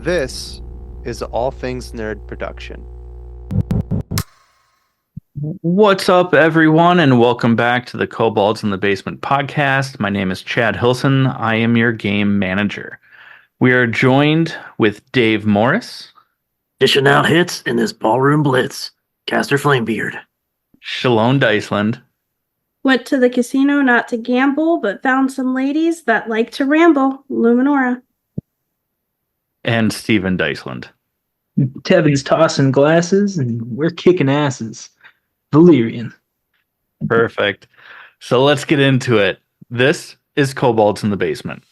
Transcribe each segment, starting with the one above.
This is All Things Nerd Production. What's up, everyone, and welcome back to the Kobolds In The Basement podcast. My name is Chad Hillson. I am your game manager. We are joined with Dave Morris, Dishing out hits in this ballroom blitz. Caster Flamebeard. Schaloan Dysland, Went to the casino not to gamble, but found some ladies that like to ramble. Luminora. and Steven Dysland. Tevin's tossing glasses, and we're kicking asses. Valerian. Perfect. So let's get into it. This is Kobolds In The Basement.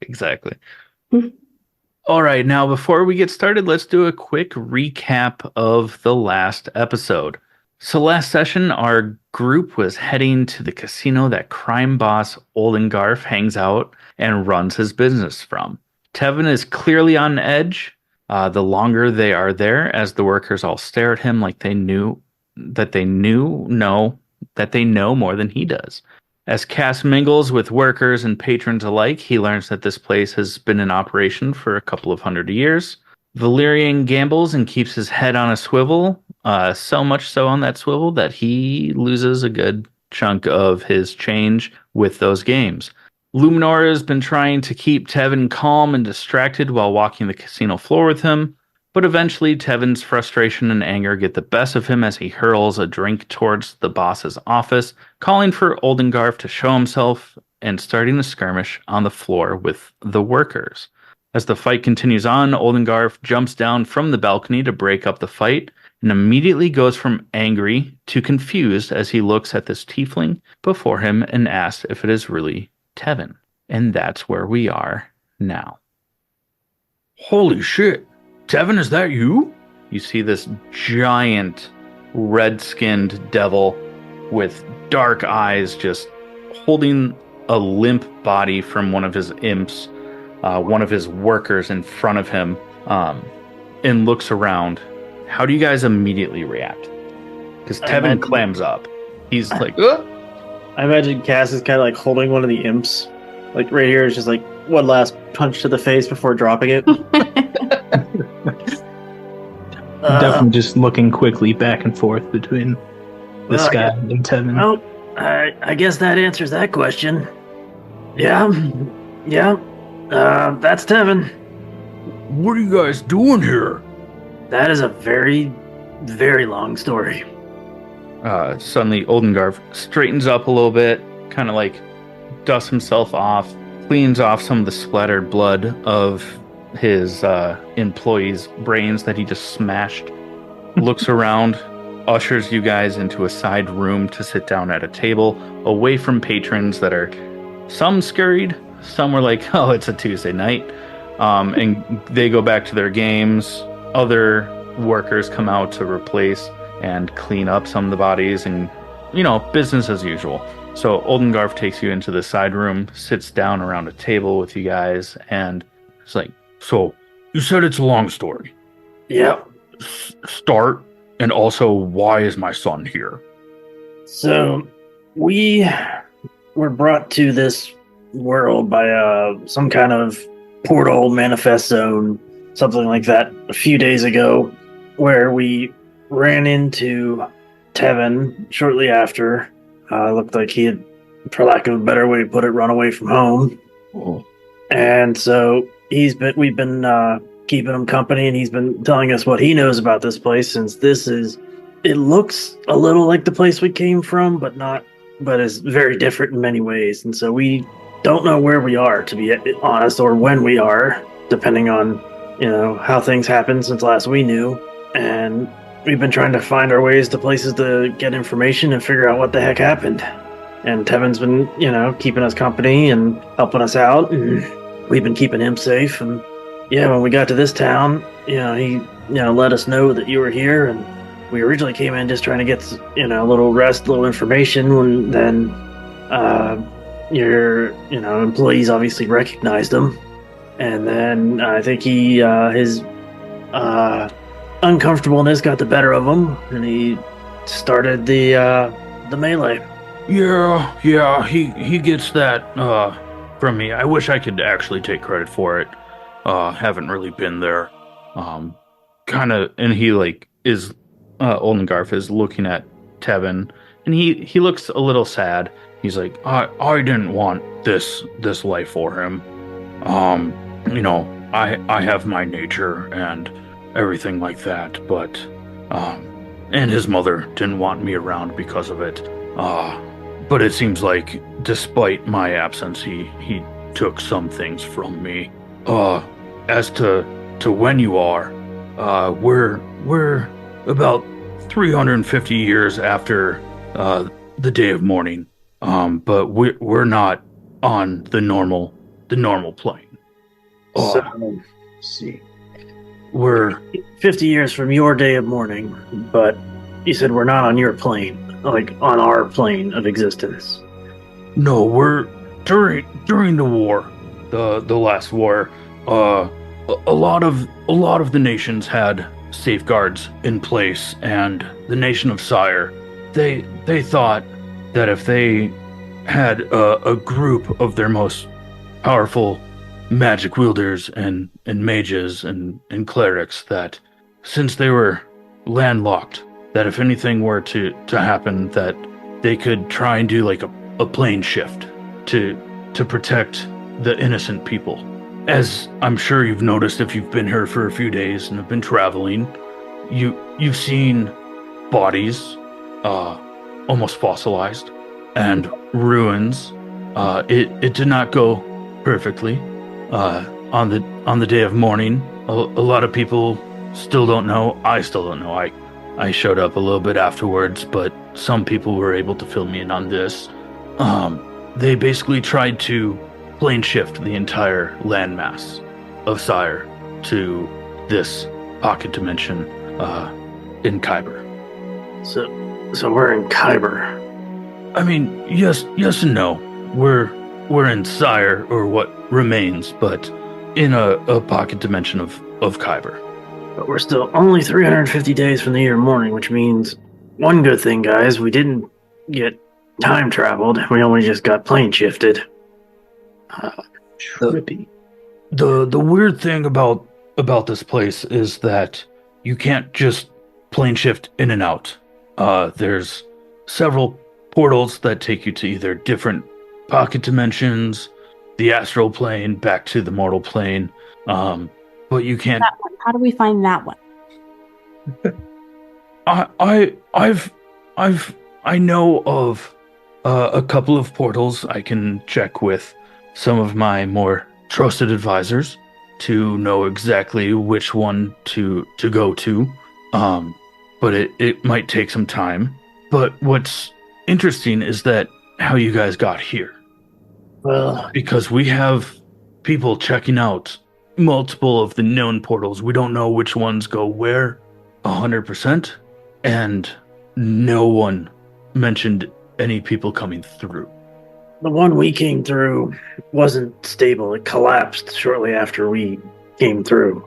Exactly. All right, now before we get started, let's do a quick recap of the last episode. So last session, our group was heading to the casino that crime boss Oldengarf hangs out and runs his business from. Tevin is clearly on edge the longer they are there, as the workers all stare at him like they know more than he does. As Cass mingles with workers and patrons alike, he learns that this place has been in operation for a couple of 100 years. Valerian gambles and keeps his head on a swivel, so much so on that swivel that he loses a good chunk of his change with those games. Luminora has been trying to keep Tevin calm and distracted while walking the casino floor with him, but eventually Tevin's frustration and anger get the best of him as he hurls a drink towards the boss's office, calling for Oldengarf to show himself and starting a skirmish on the floor with the workers. As the fight continues on, Oldengarf jumps down from the balcony to break up the fight and immediately goes from angry to confused as he looks at this tiefling before him and asks if it is really Tevin. And that's where we are now. Holy shit! Tevin, is that you? You see this giant red-skinned devil with dark eyes just holding a limp body from one of his imps, one of his workers in front of him, and looks around. How do you guys immediately react? Because Tevin clams up. He's like, ugh! I imagine Cass is kind of like holding one of the imps. Like right here is just like one last punch to the face before dropping it. Definitely just looking quickly back and forth between this guy and Tevin. Well, I guess that answers that question. Yeah, that's Tevin. What are you guys doing here? That is a very, very long story. Suddenly, Oldengarf straightens up a little bit, kind of like dusts himself off, cleans off some of the splattered blood of his employees' brains that he just smashed, looks around, ushers you guys into a side room to sit down at a table, away from patrons that are some scurried, some were like, oh, it's a Tuesday night, and they go back to their games. Other workers come out to replace and clean up some of the bodies, and, business as usual. So Oldengarf takes you into the side room, sits down around a table with you guys, and it's like, so you said it's a long story. Yep. Start, and also, why is my son here? So, we were brought to this world by some kind of portal manifest zone, something like that, a few days ago, where we ran into Tevin shortly after. Looked like he had, for lack of a better way to put it, run away from home. Oh. And so we've been keeping him company, and he's been telling us what he knows about this place, since it looks a little like the place we came from, but is very different in many ways. And so we don't know where we are, to be honest, or when we are, depending on, how things happened since last we knew. And we've been trying to find our ways to places to get information and figure out what the heck happened. And Tevin's been, keeping us company and helping us out, and we've been keeping him safe. And when we got to this town, he, let us know that you were here, and we originally came in just trying to get, a little rest, a little information, and then, your, employees obviously recognized him. And then I think he, uncomfortableness got the better of him, and he started the melee. Yeah, he gets that from me. I wish I could actually take credit for it. Haven't really been there. Kind of, and he is Oldengarf is looking at Tevin, and he looks a little sad. He's like, I didn't want this life for him. I have my nature and everything like that, but and his mother didn't want me around because of it. But it seems like despite my absence, he took some things from me. As to when you are, we're about 350 years after the day of mourning. But we're not on the normal plane. So, let's see. We're 50 years from your day of mourning, but you said we're not on your plane, like on our plane of existence. No, we're during the war, the last war. A lot of the nations had safeguards in place, and the nation of Sire, they thought that if they had a group of their most powerful magic wielders and mages and clerics, that since they were landlocked, that if anything were to happen, that they could try and do like a plane shift to protect the innocent people. As I'm sure you've noticed if you've been here for a few days and have been traveling, you've seen bodies almost fossilized and ruins. It did not go perfectly on the day of mourning. A lot of people still don't know. I still don't know. I showed up a little bit afterwards, but some people were able to fill me in on this. They basically tried to plane shift the entire landmass of Sire to this pocket dimension in Kyber. So we're in Kyber. I mean, yes and no. We're in Sire, or what remains, but in a pocket dimension of Kyber. But we're still only 350 days from the year of mourning, which means one good thing, guys, we didn't get time traveled. We only just got plane shifted. Trippy. The weird thing about this place is that you can't just plane shift in and out. There's several portals that take you to either different pocket dimensions, the astral plane, back to the mortal plane. But you can't. That one. How do we find that one? I know of a couple of portals. I can check with some of my more trusted advisors to know exactly which one to go to. But it might take some time. But what's interesting is that how you guys got here. Well, Because we have people checking out multiple of the known portals. We don't know which ones go where 100%, and no one mentioned any people coming through. the one we came through wasn't stable. It collapsed shortly after we came through.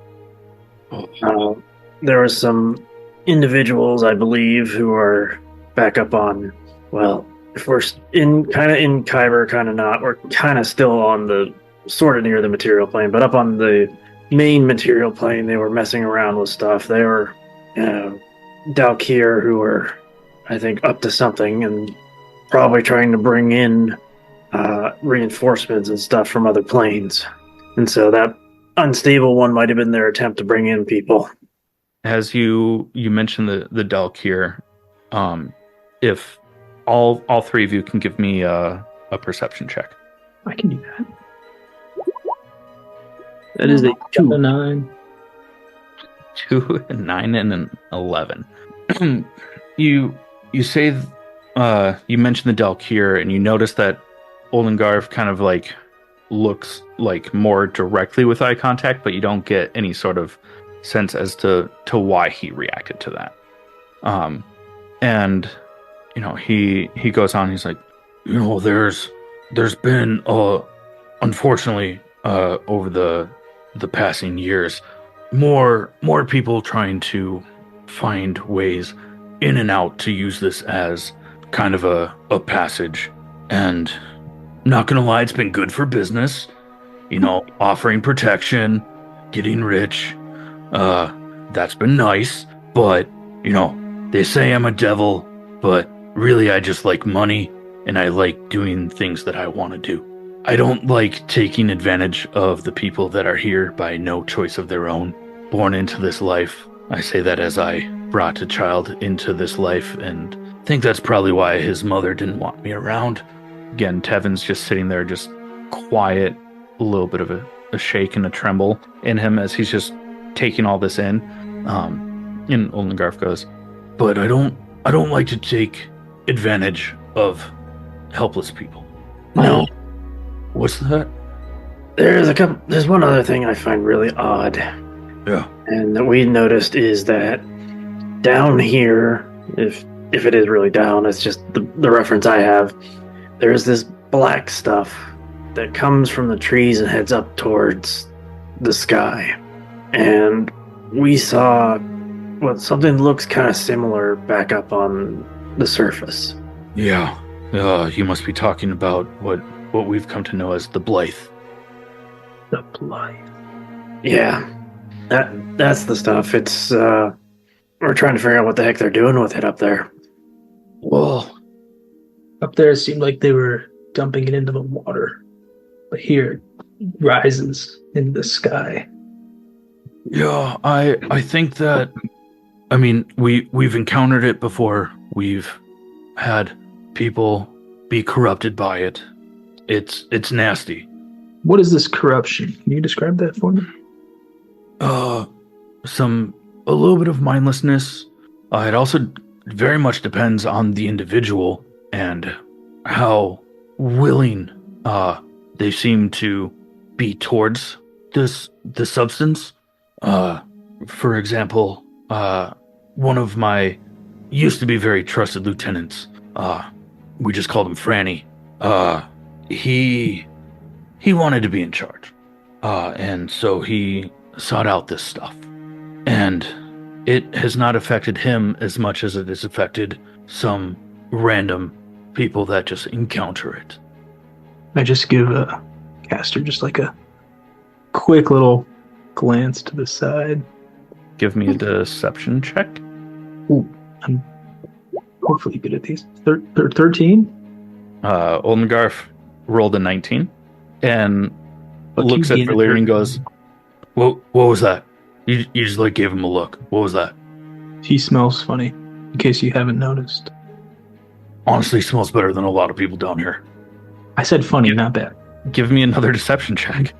There were some individuals, I believe, who are back up on, well, if we're in Kyber, kind of not. We're kind of still on the sort of near the material plane, but up on the main material plane, they were messing around with stuff. They were Dalkir, who were, I think, up to something and probably trying to bring in reinforcements and stuff from other planes. And so that unstable one might have been their attempt to bring in people. As you mentioned the Dalkir, if all three of you can give me a perception check. I can do that. That is a 2. 9. 2, 9, and an 11. you say you mentioned the Dalkir, and you notice that Oldengarf kind of like looks like more directly with eye contact, but you don't get any sort of sense as to why he reacted to that. And he goes on. He's like, there's been unfortunately over the passing years more people trying to find ways in and out to use this as kind of a passage. And not gonna lie, it's been good for business. Offering protection, getting rich. That's been nice. But, they say I'm a devil, but really I just like money, and I like doing things that I want to do. I don't like taking advantage of the people that are here by no choice of their own, born into this life. I say that as I brought a child into this life, and think that's probably why his mother didn't want me around. Again, Tevin's just sitting there, just quiet, a little bit of a shake and a tremble in him as he's just taking all this in. And Oldengarf goes, but I don't like to take advantage of helpless people. No. What's that? There's one other thing I find really odd. Yeah. And that we noticed is that down here, if it is really down, it's just the reference I have, there's this black stuff that comes from the trees and heads up towards the sky. And we saw something looks kind of similar back up on the surface. Yeah. You must be talking about what we've come to know as the Blythe. The Blythe. Yeah. That's the stuff. It's we're trying to figure out what the heck they're doing with it up there. Well, up there it seemed like they were dumping it into the water. But here it rises in the sky. Yeah, I think that, I mean, we've encountered it before. We've had people be corrupted by it. It's nasty. What is this corruption? Can you describe that for me? A little bit of mindlessness. It also very much depends on the individual and how willing they seem to be towards the substance. For example, one of my used to be very trusted lieutenants, we just called him Franny. He wanted to be in charge. And so he sought out this stuff. And it has not affected him as much as it has affected some random people that just encounter it. I just give Caster just like a quick little glance to the side. Give me a deception check. Ooh, I'm hopefully good at these. 13? Oldengarf rolled a 19 and But looks keep at being a Valerian and 13. goes, what was that? You just like gave him a look. What was that? He smells funny, in case you haven't noticed. Honestly, smells better than a lot of people down here. I said funny, not bad. Give me another deception check.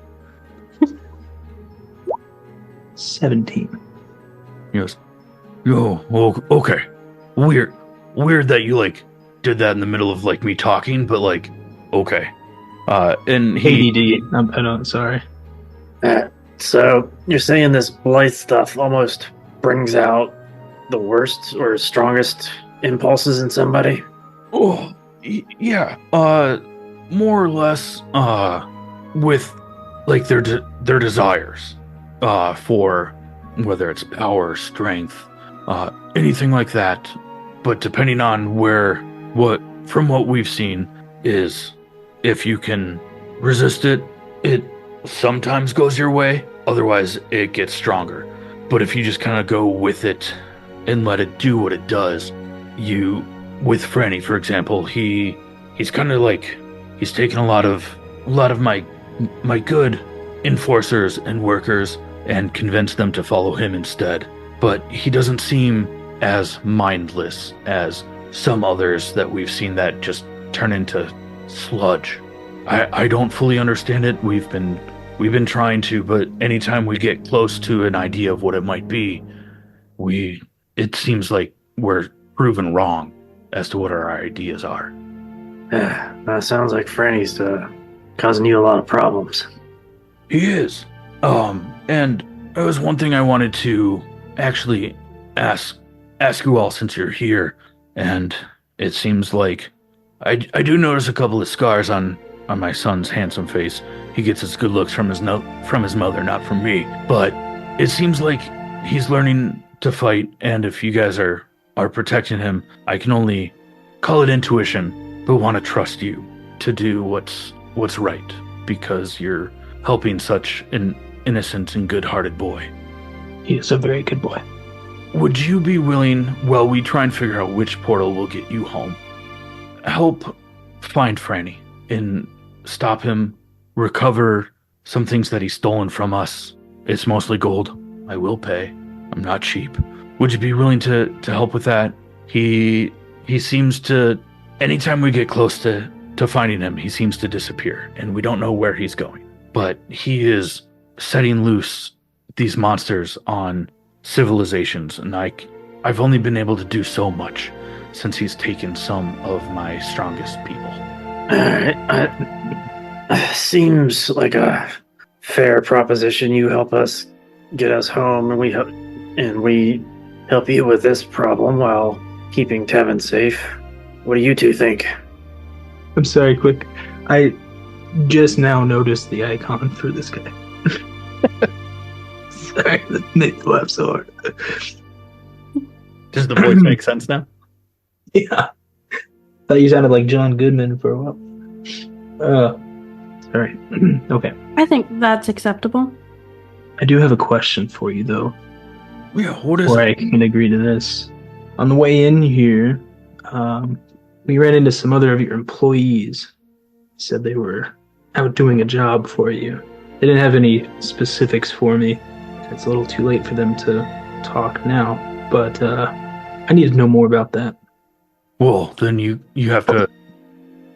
17. He goes, okay. Weird that you like did that in the middle of like me talking, but like, okay. And he ADD. I know, sorry. So you're saying this Blythe stuff almost brings out the worst or strongest impulses in somebody? Oh, yeah. More or less, with like their desires, for whether it's power, strength, anything like that. But depending on from what we've seen is, if you can resist it, it sometimes goes your way. Otherwise, it gets stronger. But if you just kind of go with it and let it do what it does, with Franny, for example, he's kind of like, he's taken a lot of my good enforcers and workers and convinced them to follow him instead. But he doesn't seem as mindless as some others that we've seen that just turn into sludge. I don't fully understand it. We've been trying to, but anytime we get close to an idea of what it might be, it seems like we're proven wrong as to what our ideas are. That sounds like Franny's causing you a lot of problems. He is. And there was one thing I wanted to actually ask you all since you're here, and it seems like I do notice a couple of scars on my son's handsome face. He gets his good looks from his mother, not from me. But it seems like he's learning to fight, and if you guys are protecting him, I can only call it intuition, but want to trust you to do what's right, because you're helping such an innocent and good-hearted boy. He is a very good boy. Would you be willing, while we try and figure out which portal will get you home, help find Franny and stop him, recover some things that he's stolen from us? It's mostly gold. I will pay. I'm not cheap. Would you be willing to help with that? He seems to, anytime we get close to finding him, he seems to disappear, and we don't know where he's going. But he is setting loose these monsters on civilizations, and I've only been able to do so much since he's taken some of my strongest people. Seems like a fair proposition. You help us get us home, and we help you with this problem while keeping Tevin safe. What do you two think? I'm sorry, quick. I just now noticed the icon for this guy. Sorry, that made me laugh so hard. Does the voice make sense now? Yeah. Thought you sounded like John Goodman for a while. Sorry. Okay. I think that's acceptable. I do have a question for you, though. Yeah, what is Before it? I can agree to this. On the way in here, we ran into some other of your employees. Said they were out doing a job for you. They didn't have any specifics for me. It's a little too late for them to talk now, but I need to know more about that. Well, then you have to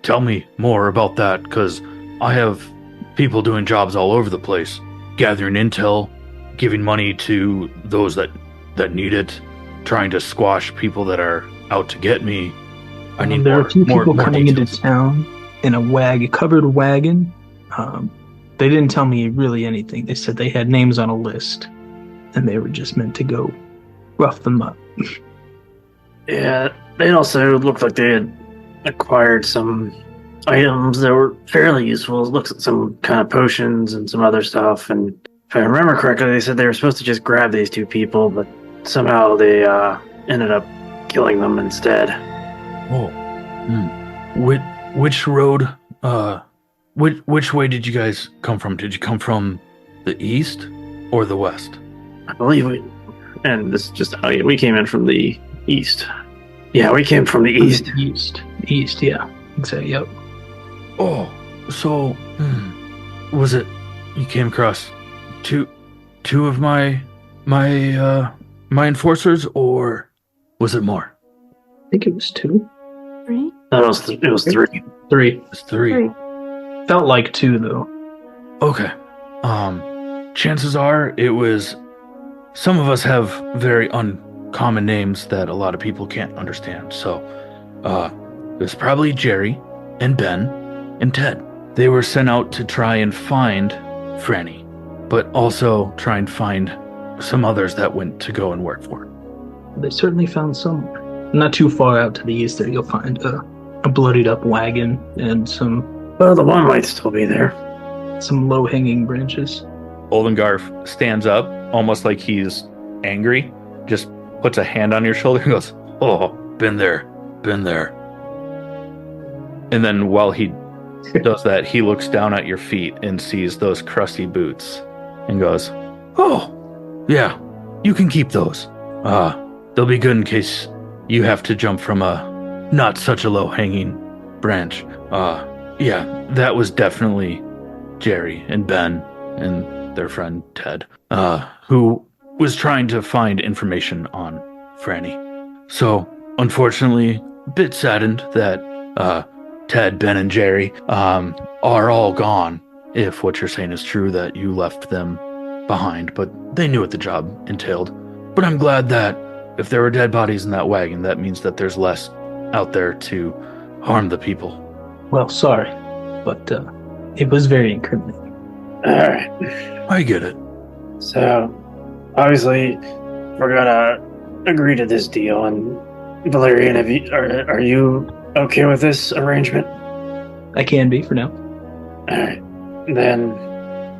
tell me more about that, because I have people doing jobs all over the place, gathering intel, giving money to those that need it, trying to squash people that are out to get me. I need There more, are two more, people more coming details. into town in a covered wagon. They didn't tell me really anything. They said they had names on a list, and they were just meant to go rough them up. Yeah, they also looked like they had acquired some items that were fairly useful. It looks like some kind of potions and some other stuff. And if I remember correctly, they said they were supposed to just grab these two people, but somehow they ended up killing them instead. Oh, which road? Which way did you guys come from? Did you come from the east or the west? I believe and this is just how we came in from the east. Yeah, we came from the east. East, yeah. Exactly, yep. Oh, so was it you came across two of my enforcers, or was it more? I think it was two. Right? No, it was three. Three. It's three. Felt like two, though. Okay. Chances are it was. Some of us have very uncommon names that a lot of people can't understand. So, it was probably Jerry and Ben and Ted. They were sent out to try and find Franny, but also try and find some others that went to go and work for him. They certainly found somewhere. Not too far out to the east there, you'll find a bloodied up wagon and some Well, the one might still be there. low-hanging branches. Oldengarf stands up, almost like he's angry, just puts a hand on your shoulder and goes, "Oh, been there. And then while he does that, he looks down at your feet and sees those crusty boots and goes, "Oh, yeah, you can keep those. They'll be good in case you have to jump from a not such a low-hanging branch." Yeah, that was definitely Jerry and Ben and their friend Ted, who was trying to find information on Franny. So, unfortunately, a bit saddened that Ted, Ben, and Jerry are all gone, if what you're saying is true, that you left them behind, but they knew what the job entailed. But I'm glad that if there were dead bodies in that wagon, that means that there's less out there to harm the people. Well, sorry, but it was very incriminating. Alright. I get it. So, obviously, we're gonna agree to this deal. And Valerian, are you okay with this arrangement? I can be for now. Alright. Then,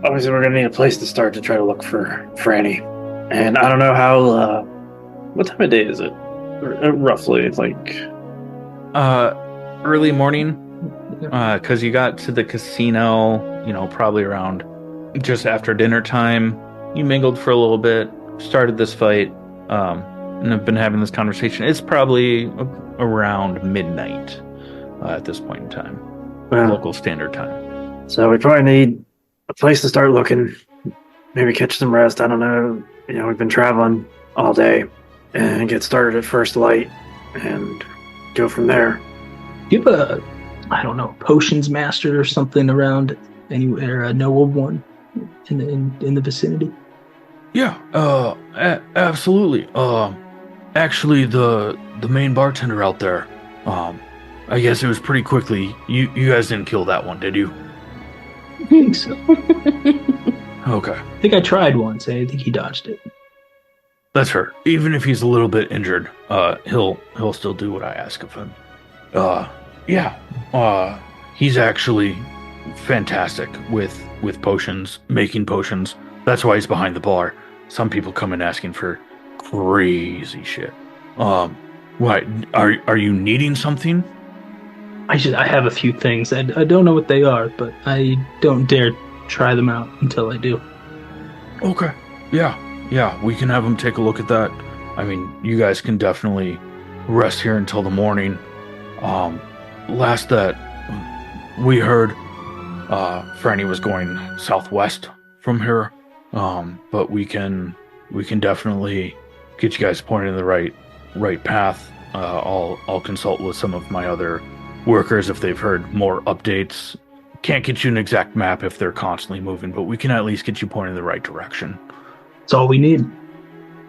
obviously, we're gonna need a place to start to try to look for Franny. And I don't know how. What time of day is it? Roughly, like. Early morning. Because you got to the casino, probably around just after dinner time. You mingled for a little bit, started this fight, and have been having this conversation. It's probably around midnight at this point in time, local standard time. So we probably need a place to start looking. Maybe catch some rest. I don't know. We've been traveling all day, and get started at first light, and go from there. Do you have a, I don't know, potions master or something around anywhere? Know of one in the vicinity? Yeah, absolutely. Actually, the main bartender out there. I guess it was pretty quickly. You guys didn't kill that one, did you? I think so. Okay. I think I tried once. I think he dodged it. That's her. Even if he's a little bit injured, he'll still do what I ask of him. He's actually fantastic with potions, making potions. That's why he's behind the bar. Some people come in asking for crazy shit. What? Are you needing something? I have a few things. I don't know what they are, but I don't dare try them out until I do. Okay. Yeah, we can have him take a look at that. I mean, you guys can definitely rest here until the morning. Last that we heard, Franny was going southwest from here. But we can definitely get you guys pointed in the right path. I'll consult with some of my other workers if they've heard more updates. Can't get you an exact map if they're constantly moving, but we can at least get you pointed in the right direction. That's all we need.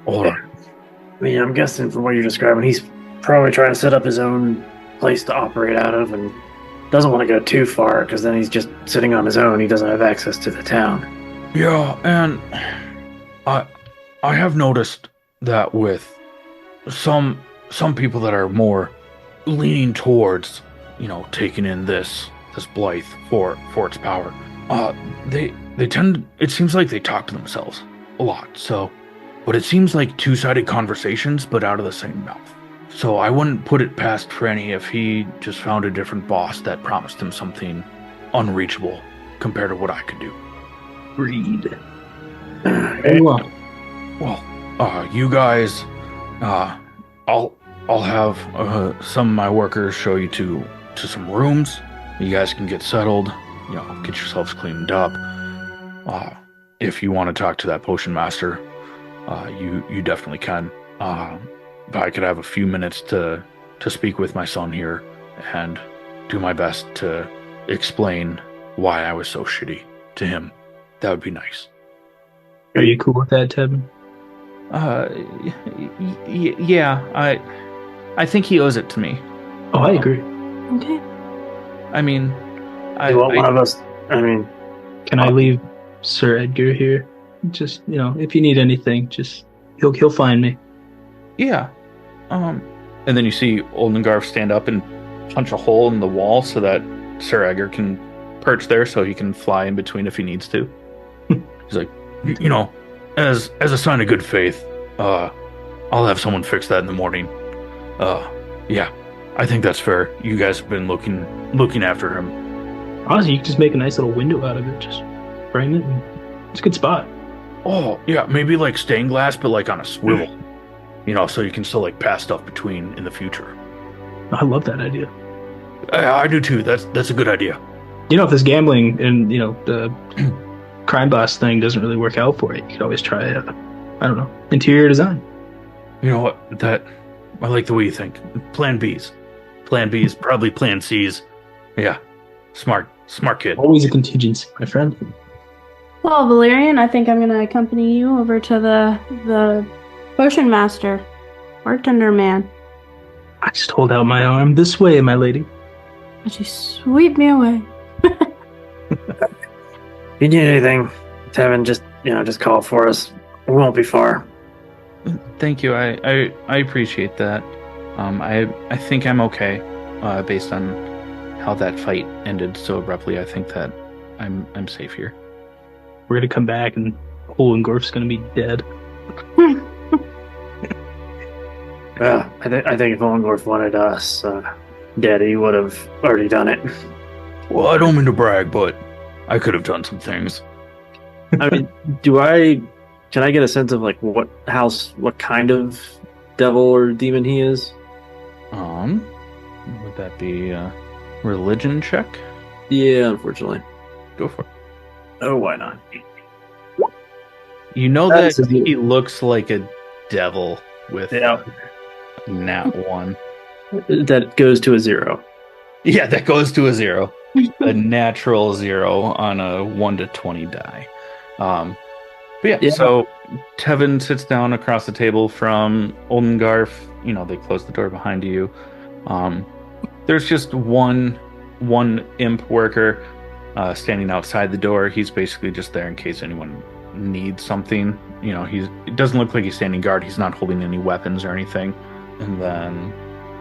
All right. I mean, I'm guessing from what you're describing, he's probably trying to set up his own place to operate out of, and doesn't want to go too far because then he's just sitting on his own. He doesn't have access to the town. Yeah, and I have noticed that with some people that are more leaning towards, taking in this Blythe for its power, they tend. It seems like they talk to themselves a lot. So, but it seems like two-sided conversations, but out of the same mouth. So I wouldn't put it past Franny if he just found a different boss that promised him something unreachable compared to what I could do. Read. Well, you guys, I'll have some of my workers show you to some rooms. You guys can get settled, get yourselves cleaned up. If you want to talk to that potion master, you definitely can. If I could have a few minutes to speak with my son here and do my best to explain why I was so shitty to him, that would be nice. Are you cool with that, Tevin? Yeah, I think he owes it to me. Oh, I agree. Okay. I mean, one of us. I mean, can I leave Sir Edgar here? Just if you need anything, just he'll find me. Yeah. And then you see Oldengarf stand up and punch a hole in the wall so that Sir Edgar can perch there, so he can fly in between if he needs to. He's like, as a sign of good faith, I'll have someone fix that in the morning. Yeah, I think that's fair. You guys have been looking after him. Honestly, you can just make a nice little window out of it. Just frame it. And it's a good spot. Oh, yeah, maybe like stained glass, but like on a swivel. So you can still pass stuff between in the future. I love that idea. I do too. That's a good idea. If this gambling and the crime boss thing doesn't really work out for you, you could always try interior design. You know what? I like the way you think. Plan B's, probably Plan C's. Yeah, smart kid. Always a contingency, my friend. Well, Valerian, I think I'm going to accompany you over to the potion master, bartender man. I just hold out my arm. This way, my lady. Would you sweep me away? if you need anything, Tevin, just call for us. We won't be far. Thank you. I appreciate that. I think I'm okay, based on how that fight ended so abruptly. I think that I'm safe here. We're gonna come back and Oldengarf's gonna be dead. I think if Oldengarf wanted us, Daddy would have already done it. Well, I don't mean to brag, but I could have done some things. I mean, can I get a sense of like what kind of devil or demon he is? Would that be a religion check? Yeah, unfortunately. Go for it. Oh, why not? You know that he looks like a devil with Yeah. nat 1. That goes to a 0. Yeah, that goes to a 0. A natural 0 on a 1 to 20 die. But yeah, so Tevin sits down across the table from Oldengarf. You know, they close the door behind you. There's just one imp worker standing outside the door. He's basically just there in case anyone needs something. You know, it doesn't look like he's standing guard. He's not holding any weapons or anything. And then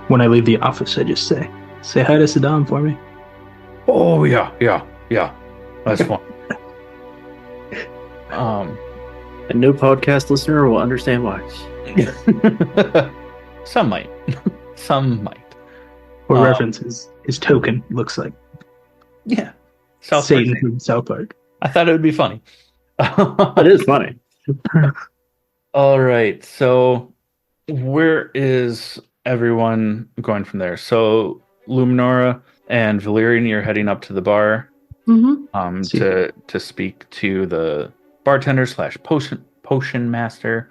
When I leave the office, I just say hi to Saddam for me. oh yeah, that's fun. And no podcast listener will understand why. Some might. Some might. For reference, his token looks like Yeah. South Satan Park. from South Park. I thought it would be funny. It is funny. All right. So where is everyone going from there? So Luminora and Valerian, you're heading up to the bar Mm-hmm. to speak to the bartender / potion master.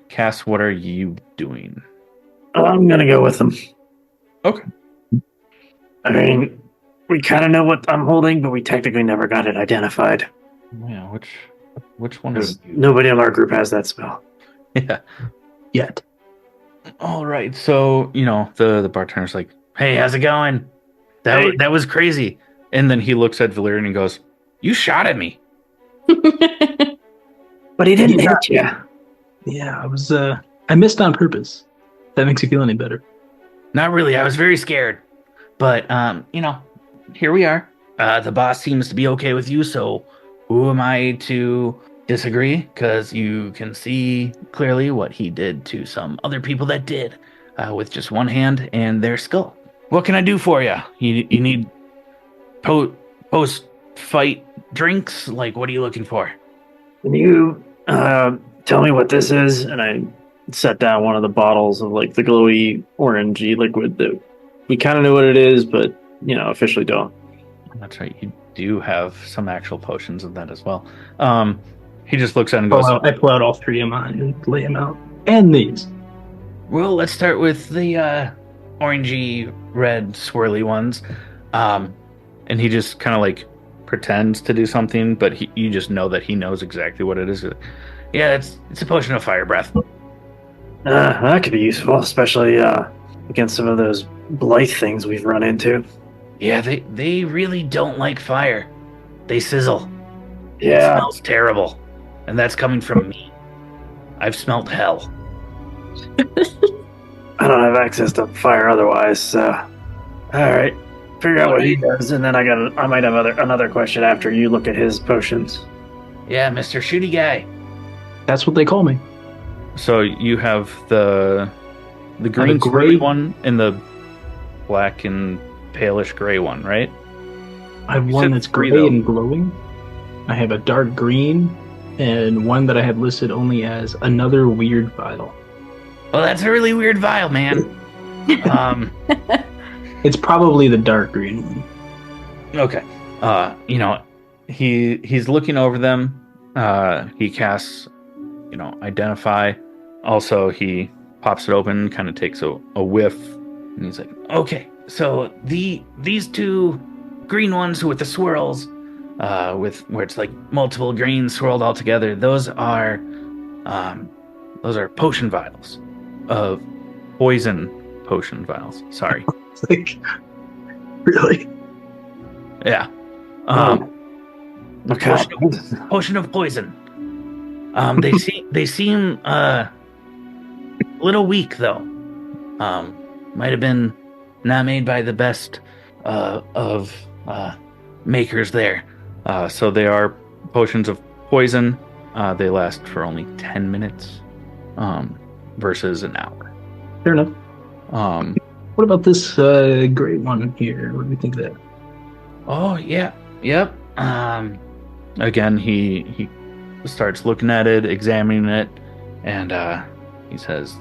Cass, what are you doing? I'm gonna go with them. Okay. I mean, we kind of know what I'm holding, but we technically never got it identified. Yeah, which one is you? Nobody in our group has that spell. Yeah. Yet. All right. So, you know, the bartender's like, "Hey, how's it going? That was crazy." And then he looks at Valerian and goes, "You shot at me." But he didn't hit you. Yeah, I missed on purpose. If that makes you feel any better. Not really. I was very scared. But you know, here we are. The boss seems to be okay with you, so who am I to disagree? Because you can see clearly what he did to some other people that did with just one hand and their skull. What can I do for you? You need post-fight drinks? Like, what are you looking for? Can you tell me what this is? And I set down one of the bottles of like the glowy orangey liquid that we kind of know what it is, but you know, officially don't. That's right. You do have some actual potions of that as well. He just looks at it and goes, I pull out all 3 of mine and lay them out. And these. well, let's start with the orangey red swirly ones. And he just kind of like pretends to do something, but you just know that he knows exactly what it is. Yeah, it's a potion of fire breath. That could be useful, especially against some of those blight things we've run into. Yeah, they really don't like fire. They sizzle. It Yeah. smells terrible. And that's coming from me. I've smelled hell. I don't have access to fire otherwise, so. Alright. Figure out what he does, and then I might have another question after you look at his potions. Yeah, Mr. Shooty Guy. That's what they call me. So you have the green gray swirly one and the black and palish gray one, right? I have You one said that's 3, gray though. and glowing. I have a dark green, and one that I have listed only as another weird vial. Well, that's a really weird vial, man. It's probably the dark green one. Okay. You know, he's looking over them. He casts, you know, identify. Also, he pops it open, kind of takes a whiff, and he's like, "Okay, so these 2 green ones with the swirls, with where it's like multiple greens swirled all together. Those are potion vials of poison potion vials. Sorry." It's like, really? Yeah. Okay. Potion of poison. They seem a little weak though. Might have been not made by the best of makers there. So they are potions of poison. they last for only 10 minutes versus an hour. Fair enough. Um, What about this great one here? What do we think of that? oh, yeah. Yep. Again, he starts looking at it, examining it, and he says,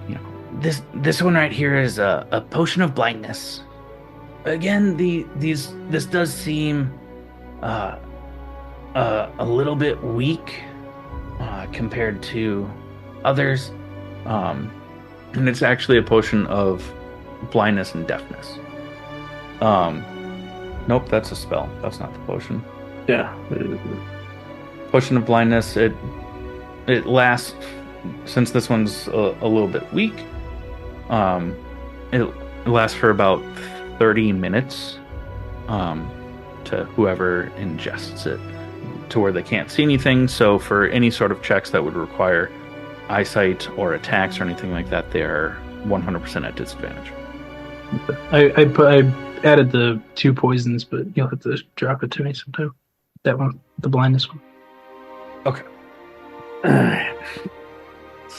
you know, this one right here is a potion of blindness. Again, this does seem a little bit weak compared to others, and it's actually a potion of blindness and deafness. Nope, that's a spell. That's not the potion. Yeah. Potion of blindness. It lasts, since this one's a little bit weak. It lasts for about 30 minutes. To whoever ingests it, to where they can't see anything. So for any sort of checks that would require eyesight or attacks or anything like that, they are 100% at disadvantage. I added the 2 poisons, but you'll have to drop it to me sometime. That one, the blindness one. Okay.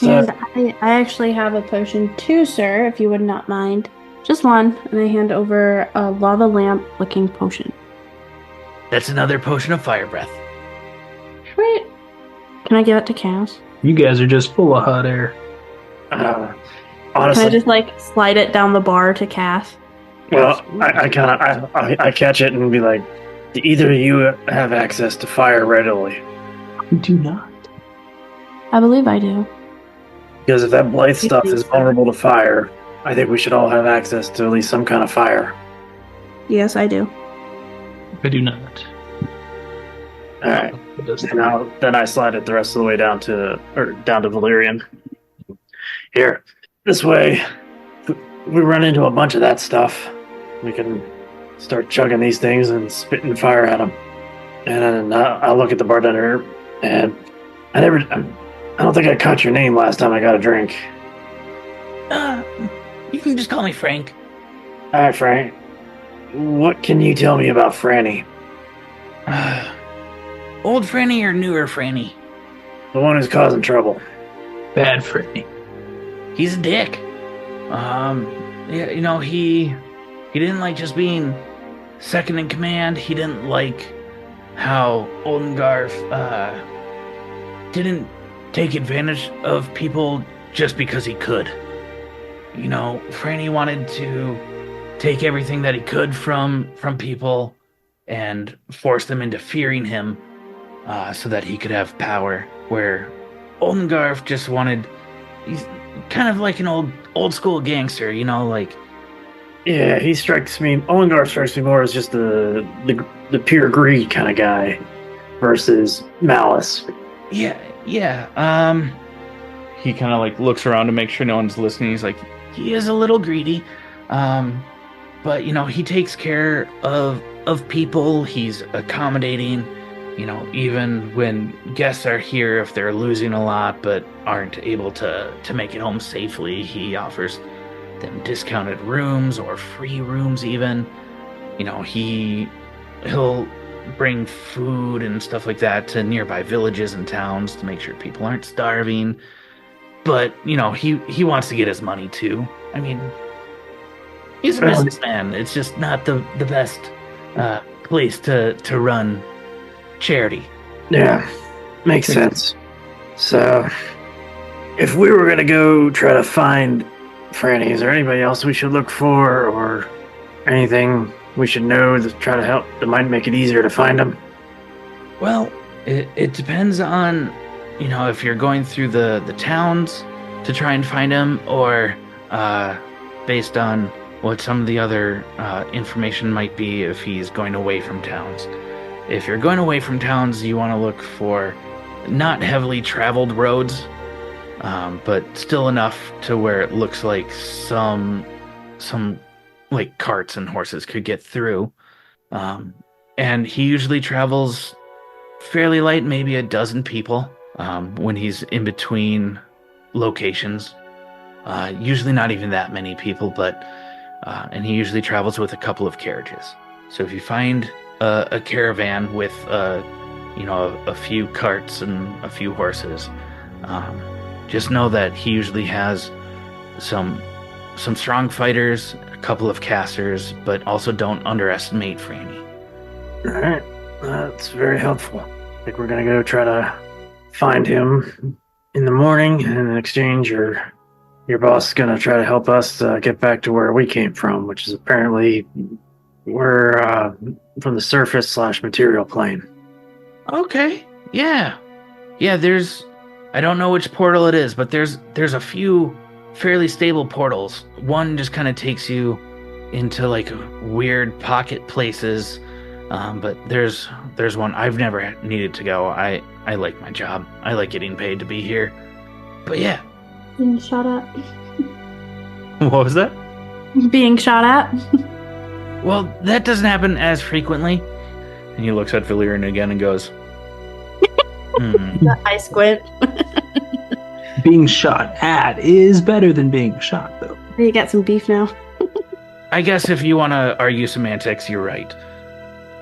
Yes, I actually have a potion too, sir, if you would not mind. Just one, and I hand over a lava lamp looking potion. That's another potion of fire breath. Sweet. Can I give it to Cass? You guys are just full of hot air. Honestly, Can I just like slide it down the bar to Cass? well, I catch it and be like, do either of you have access to fire readily? We do not. I believe I do. Because if that blight stuff is vulnerable to fire, I think we should all have access to at least some kind of fire. Yes, I do. I do not. All right. Then I slide it the rest of the way down to Valerian. Here, this way, if we run into a bunch of that stuff, we can start chugging these things and spitting fire at them. And then I'll look at the bartender, and I don't think I caught your name last time I got a drink. You can just call me Frank. All right, Frank. What can you tell me about Franny? Old Franny or newer Franny? The one who's causing trouble. Bad Franny. He's a dick. Yeah, you know, he didn't like just being second in command. He didn't like how Oldengarf didn't take advantage of people just because he could. You know, Franny wanted to take everything that he could from people and force them into fearing him so that he could have power, where Oldengarf just wanted, he's kind of like an old school gangster, you know, like. Yeah, Oldengarf strikes me more as just the pure greed kind of guy versus malice. Yeah. He kind of like looks around to make sure no one's listening. He's like, he is a little greedy, but you know, he takes care of people. He's accommodating, you know, even when guests are here, if they're losing a lot but aren't able to make it home safely, he offers them discounted rooms or free rooms even. You know, he'll bring food and stuff like that to nearby villages and towns to make sure people aren't starving. But, you know, he wants to get his money too. I mean, he's a businessman. It's just not the best place to run charity. Yeah, makes sense. So, if we were going to go try to find Franny, is there anybody else we should look for or anything we should know to try to help that might make it easier to find him? Well, it depends on, you know, if you're going through the towns to try and find him, or based on what some of the other information might be if he's going away from towns. If you're going away from towns, you want to look for not heavily traveled roads, but still enough to where it looks like some like carts and horses could get through. And he usually travels fairly light, maybe a dozen people when he's in between locations. Usually not even that many people, but and he usually travels with a couple of carriages. So if you find a caravan with a few carts and a few horses. Just know that he usually has some strong fighters, a couple of casters, but also don't underestimate Franny. All right, that's very helpful. I think we're gonna go try to find him in the morning, and in exchange, your boss is gonna try to help us get back to where we came from, which is apparently we're from the surface / material plane. Okay, yeah. I don't know which portal it is, but there's a few fairly stable portals. One just kind of takes you into like weird pocket places, but there's one I've never needed to go. I like my job. I like getting paid to be here. But yeah. Being shot at. What was that? Being shot at. Well, that doesn't happen as frequently. And he looks at Valerian again and goes, I squint. Being shot at is better than being shot, though. You got some beef now. I guess if you want to argue semantics, you're right.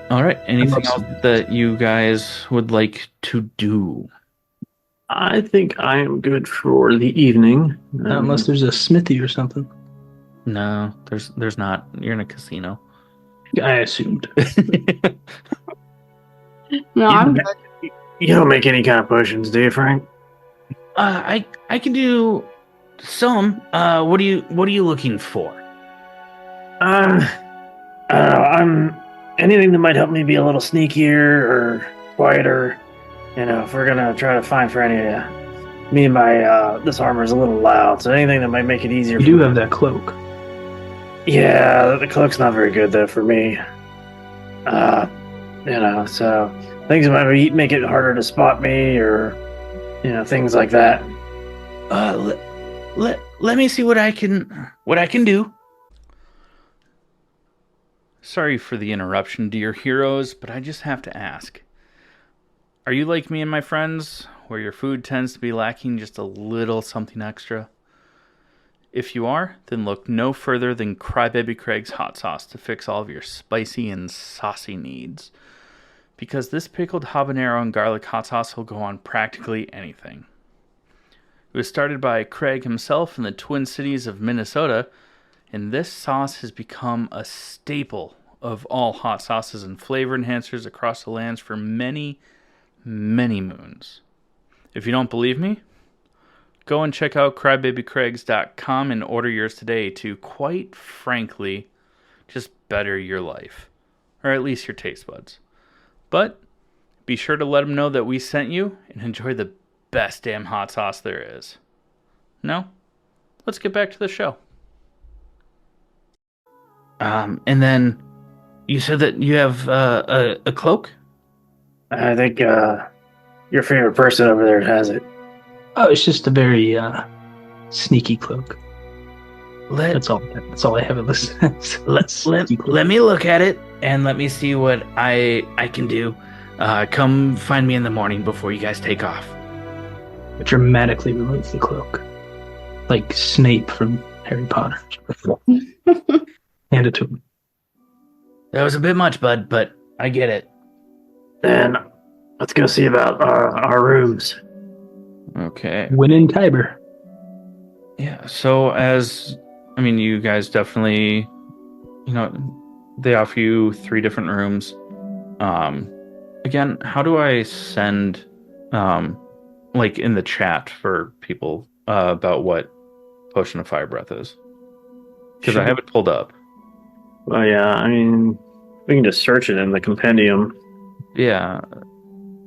All right. Anything else that you guys would like to do? I think I am good for the evening. Unless there's a smithy or something. No, there's not. You're in a casino. I assumed. No, I'm good. You don't make any kind of potions, do you, Frank? I can do some. What are you looking for? I'm anything that might help me be a little sneakier or quieter. If we're gonna try to find Franny, me and my this armor is a little loud, so anything that might make it easier. You do have that cloak. Yeah, the cloak's not very good though for me. So things that might make it harder to spot me, or things like that. Let me see what I can do. Sorry for the interruption, dear heroes, but I just have to ask. Are you like me and my friends, where your food tends to be lacking just a little something extra? If you are, then look no further than Crybaby Craig's hot sauce to fix all of your spicy and saucy needs. Because this pickled habanero and garlic hot sauce will go on practically anything. It was started by Craig himself in the Twin Cities of Minnesota, and this sauce has become a staple of all hot sauces and flavor enhancers across the lands for many, many moons. If you don't believe me, go and check out crybabycraigs.com and order yours today to, quite frankly, just better your life. Or at least your taste buds. But be sure to let them know that we sent you and enjoy the best damn hot sauce there is. Now, let's get back to the show. And then you said that you have a cloak? I think your favorite person over there has it. Oh, it's just a very sneaky cloak. That's all I have it listed as. Let me look at it and let me see what I can do. Come find me in the morning before you guys take off. Dramatically removes the cloak. Like Snape from Harry Potter. Hand it to him. That was a bit much, bud, but I get it. Then let's go see about our rooms. Okay. When in Tiber. Yeah, so you guys definitely, they offer you 3 different rooms. Again, how do I send, in the chat for people about what Potion of Fire Breath is? Because I have it pulled up. Well, yeah, we can just search it in the compendium. Yeah,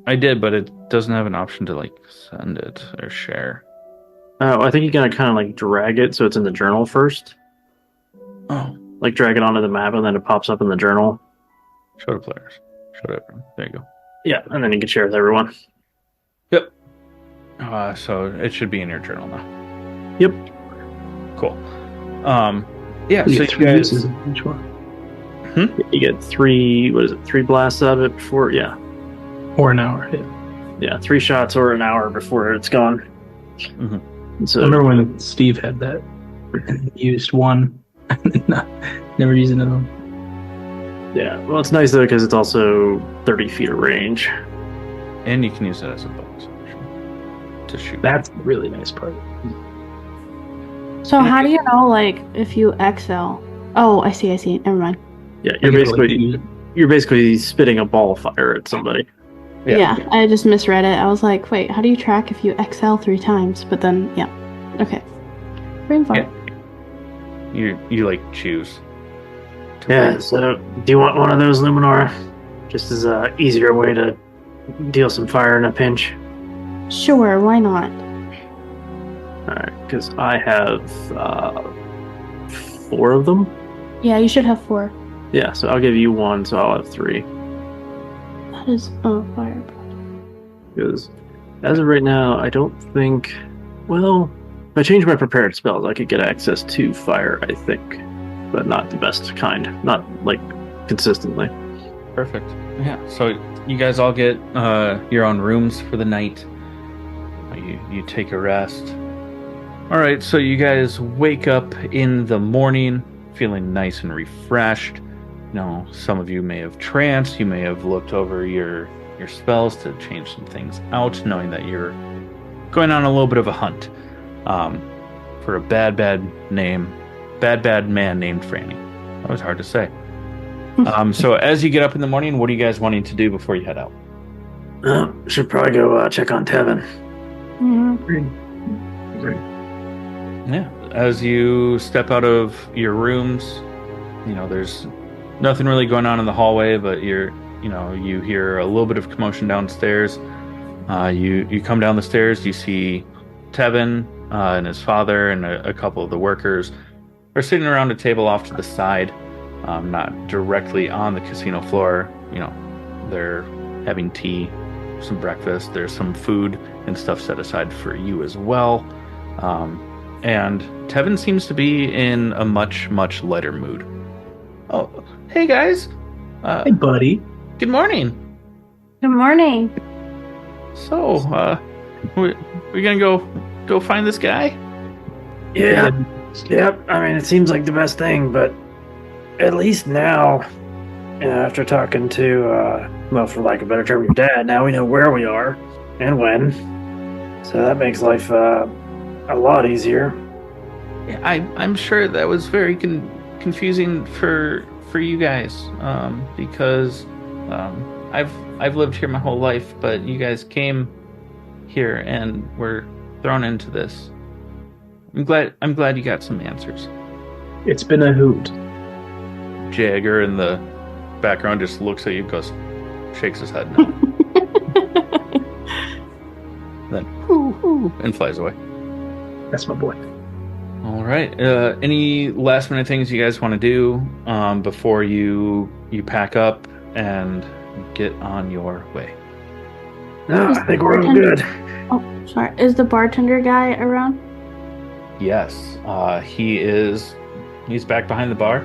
I did, but it doesn't have an option to, send it or share. Oh, I think you gotta kind of, drag it so it's in the journal first. Oh. Drag it onto the map, and then it pops up in the journal. Show to players. Show to everyone. There you go. Yeah, and then you can share with everyone. Yep. So it should be in your journal now. Yep. Cool. Yeah, You so get you 3 guys... uses of each one. You get 3 blasts out of it before, yeah. Or an hour, yeah. Yeah, 3 shots or an hour before it's gone. Mm-hmm. So I remember when Steve had that. He used one, and never used another one. yeah, well, it's nice though because it's also 30 feet of range. And you can use that as a bonus action to shoot. That's the really nice part. So how do you know, like, if you exhale? Oh, I see. Never mind. Yeah, you're basically spitting a ball of fire at somebody. Yeah, I just misread it. I was like, wait, how do you track if you exhale 3 times? But then, yeah. Okay. Brain fart. Yeah. You like choose. Yeah, so do you want one of those, Luminora? Just as a easier way to deal some fire in a pinch. Sure, why not? Alright, because I have 4 of them. Yeah, you should have 4. Yeah, so I'll give you 1, so I'll have 3. That is fire. Because as of right now, I don't think... Well, if I change my prepared spells, I could get access to fire, I think. But not the best kind. Not, like, consistently. Perfect. Yeah. So you guys all get your own rooms for the night. You take a rest. All right. So you guys wake up in the morning feeling nice and refreshed. You know, some of you may have tranced. You may have looked over your spells to change some things out, knowing that you're going on a little bit of a hunt for a bad man named Franny. That was hard to say. So as you get up in the morning, what are you guys wanting to do before you head out? Should probably go check on Tevin. Yeah. As you step out of your rooms, you know, there's nothing really going on in the hallway, but you hear a little bit of commotion downstairs. You come down the stairs, you see Tevin and his father and a couple of the workers are sitting around a table off to the side, not directly on the casino floor. You know, they're having tea, some breakfast. There's some food and stuff set aside for you as well. And Tevin seems to be in a much, much lighter mood. Oh, hey guys. Hey, buddy. Good morning. Good morning. So, we're gonna go find this guy? Yeah. Yep. I mean, it seems like the best thing, but at least now, after talking to, well, for lack of a better term, your dad, now we know where we are and when. So that makes life a lot easier. Yeah, I'm sure that was very confusing for you guys, because I've lived here my whole life, but you guys came here and were thrown into this. I'm glad you got some answers. It's been a hoot. Jagger in the background just looks at you, shakes his head no. Then whoo, and flies away. That's my boy. All right. Any last minute things you guys want to do before you pack up and get on your way? No, I think we're all good. Oh, sorry. Is the bartender guy around? Yes. He is. He's back behind the bar.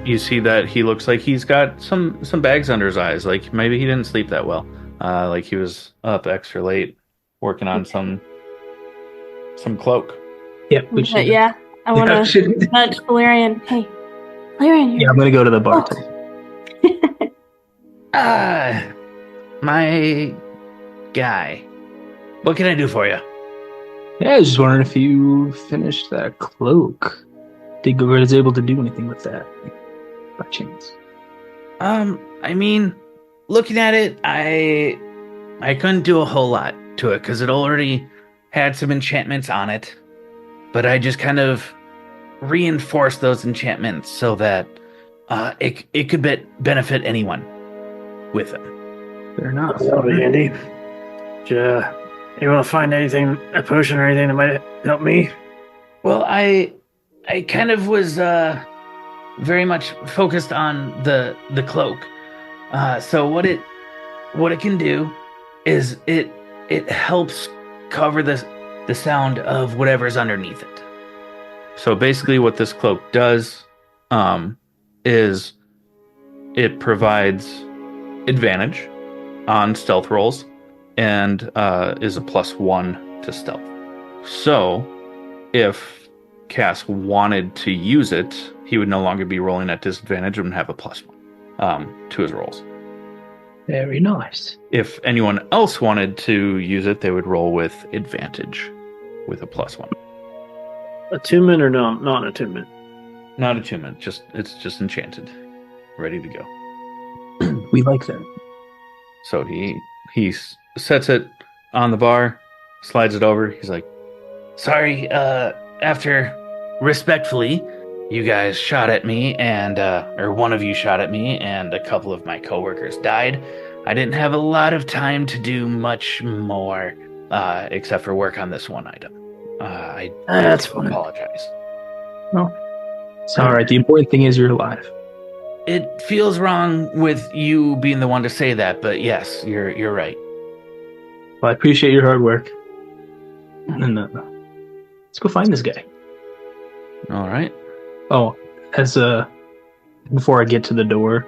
You see that he looks like he's got some bags under his eyes. Like maybe he didn't sleep that well. Like he was up extra late working on some cloak. Yep. We should. Yeah. I want to nudge Valerian. Hey, Valerian. Yeah, I'm gonna go to the bar. My guy. What can I do for you? Yeah, I was just wondering if you finished that cloak. Did you was able to do anything with that by chance? I mean, looking at it, I couldn't do a whole lot to it because it already had some enchantments on it. But I just kind of reinforced those enchantments so that it could benefit anyone with it. Fair enough. That'll be handy. You want to find anything, a potion or anything that might help me? Well, I kind of was very much focused on the cloak. So what it can do is it helps cover the sound of whatever's underneath it. So basically what this cloak does is it provides advantage on stealth rolls and is a +1 to stealth. So if Cass wanted to use it, he would no longer be rolling at disadvantage and have a +1 to his rolls. Very nice. If anyone else wanted to use it, they would roll with advantage with a +1. Attunement or no? Not attunement. Not attunement, it's just enchanted. Ready to go. We like that. So he sets it on the bar, slides it over. He's like, "Sorry, after respectfully, you guys shot at me and or one of you shot at me and a couple of my coworkers died. I didn't have a lot of time to do much more except for work on this one item. That's I fine. apologize. No. It's all right. The important thing is you're alive. It feels wrong with you being the one to say that, but yes, you're right." Well, I appreciate your hard work. And let's go find this guy. All right. Oh, as before I get to the door,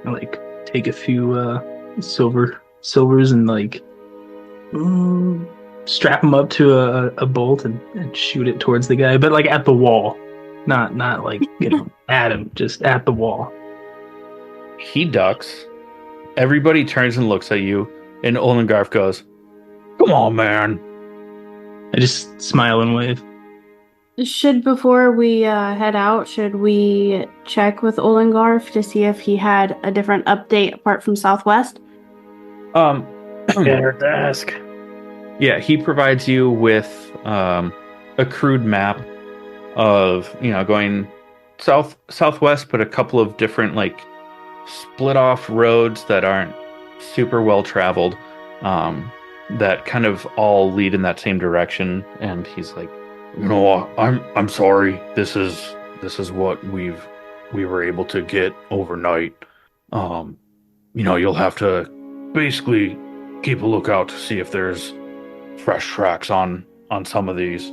I like take a few silvers and like strap them up to a bolt and shoot it towards the guy, but like at the wall, not like at him, just at the wall. He ducks. Everybody turns and looks at you, and Oldengarf goes, "Come on, man." I just smile and wave. Before we head out, should we check with Oldengarf to see if he had a different update apart from Southwest? Can't hurt to ask. Yeah, he provides you with a crude map of going southwest, but a couple of different like split off roads that aren't super well traveled, that kind of all lead in that same direction. And he's like, I'm sorry. This is what we were able to get overnight. You'll have to basically keep a lookout to see if there's fresh tracks on some of these.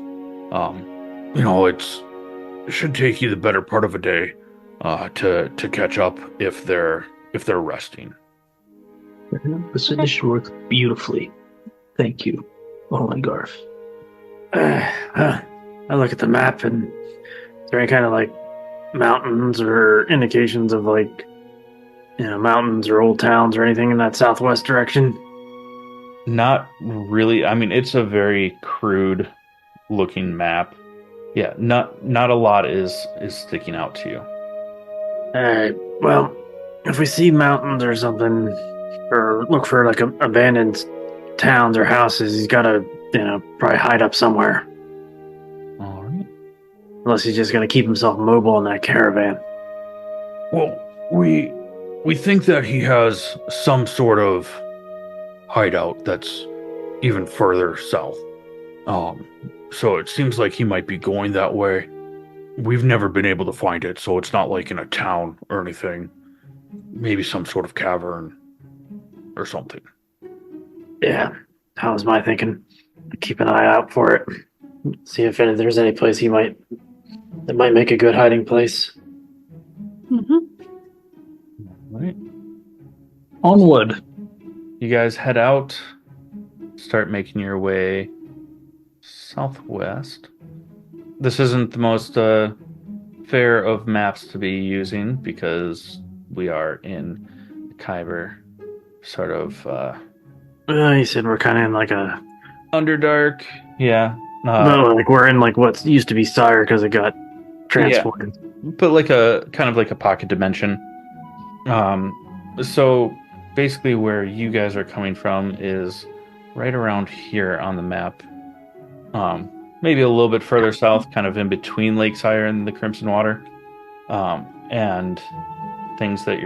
It should take you the better part of a day to catch up if they're resting. This should work beautifully. Thank you, Oldengarf. I look at the map, and is there any kind of like mountains or indications of like mountains or old towns or anything in that southwest direction? Not really. I mean, it's a very crude looking map. Yeah, not a lot is sticking out to you. Alright, well, if we see mountains or something, or look for like abandoned towns or houses, he's gotta, probably hide up somewhere. Alright. Unless he's just gonna keep himself mobile in that caravan. Well, we think that he has some sort of hideout that's even further south. So it seems like he might be going that way. We've never been able to find it, so it's not like in a town or anything. Maybe some sort of cavern or something. Yeah, that was my thinking. Keep an eye out for it. See if there's any place that might make a good hiding place. Mm-hmm. Right. Onward. You guys head out, start making your way southwest. This isn't the most fair of maps to be using because we are in Kyber, sort of You said we're kind of in like a Underdark. Yeah. no, like we're in like what used to be Sire because it got transported. But like a kind of like a pocket dimension. So basically where you guys are coming from is right around here on the map. Maybe a little bit further south, kind of in between Lake Sire and the Crimson Water. And things that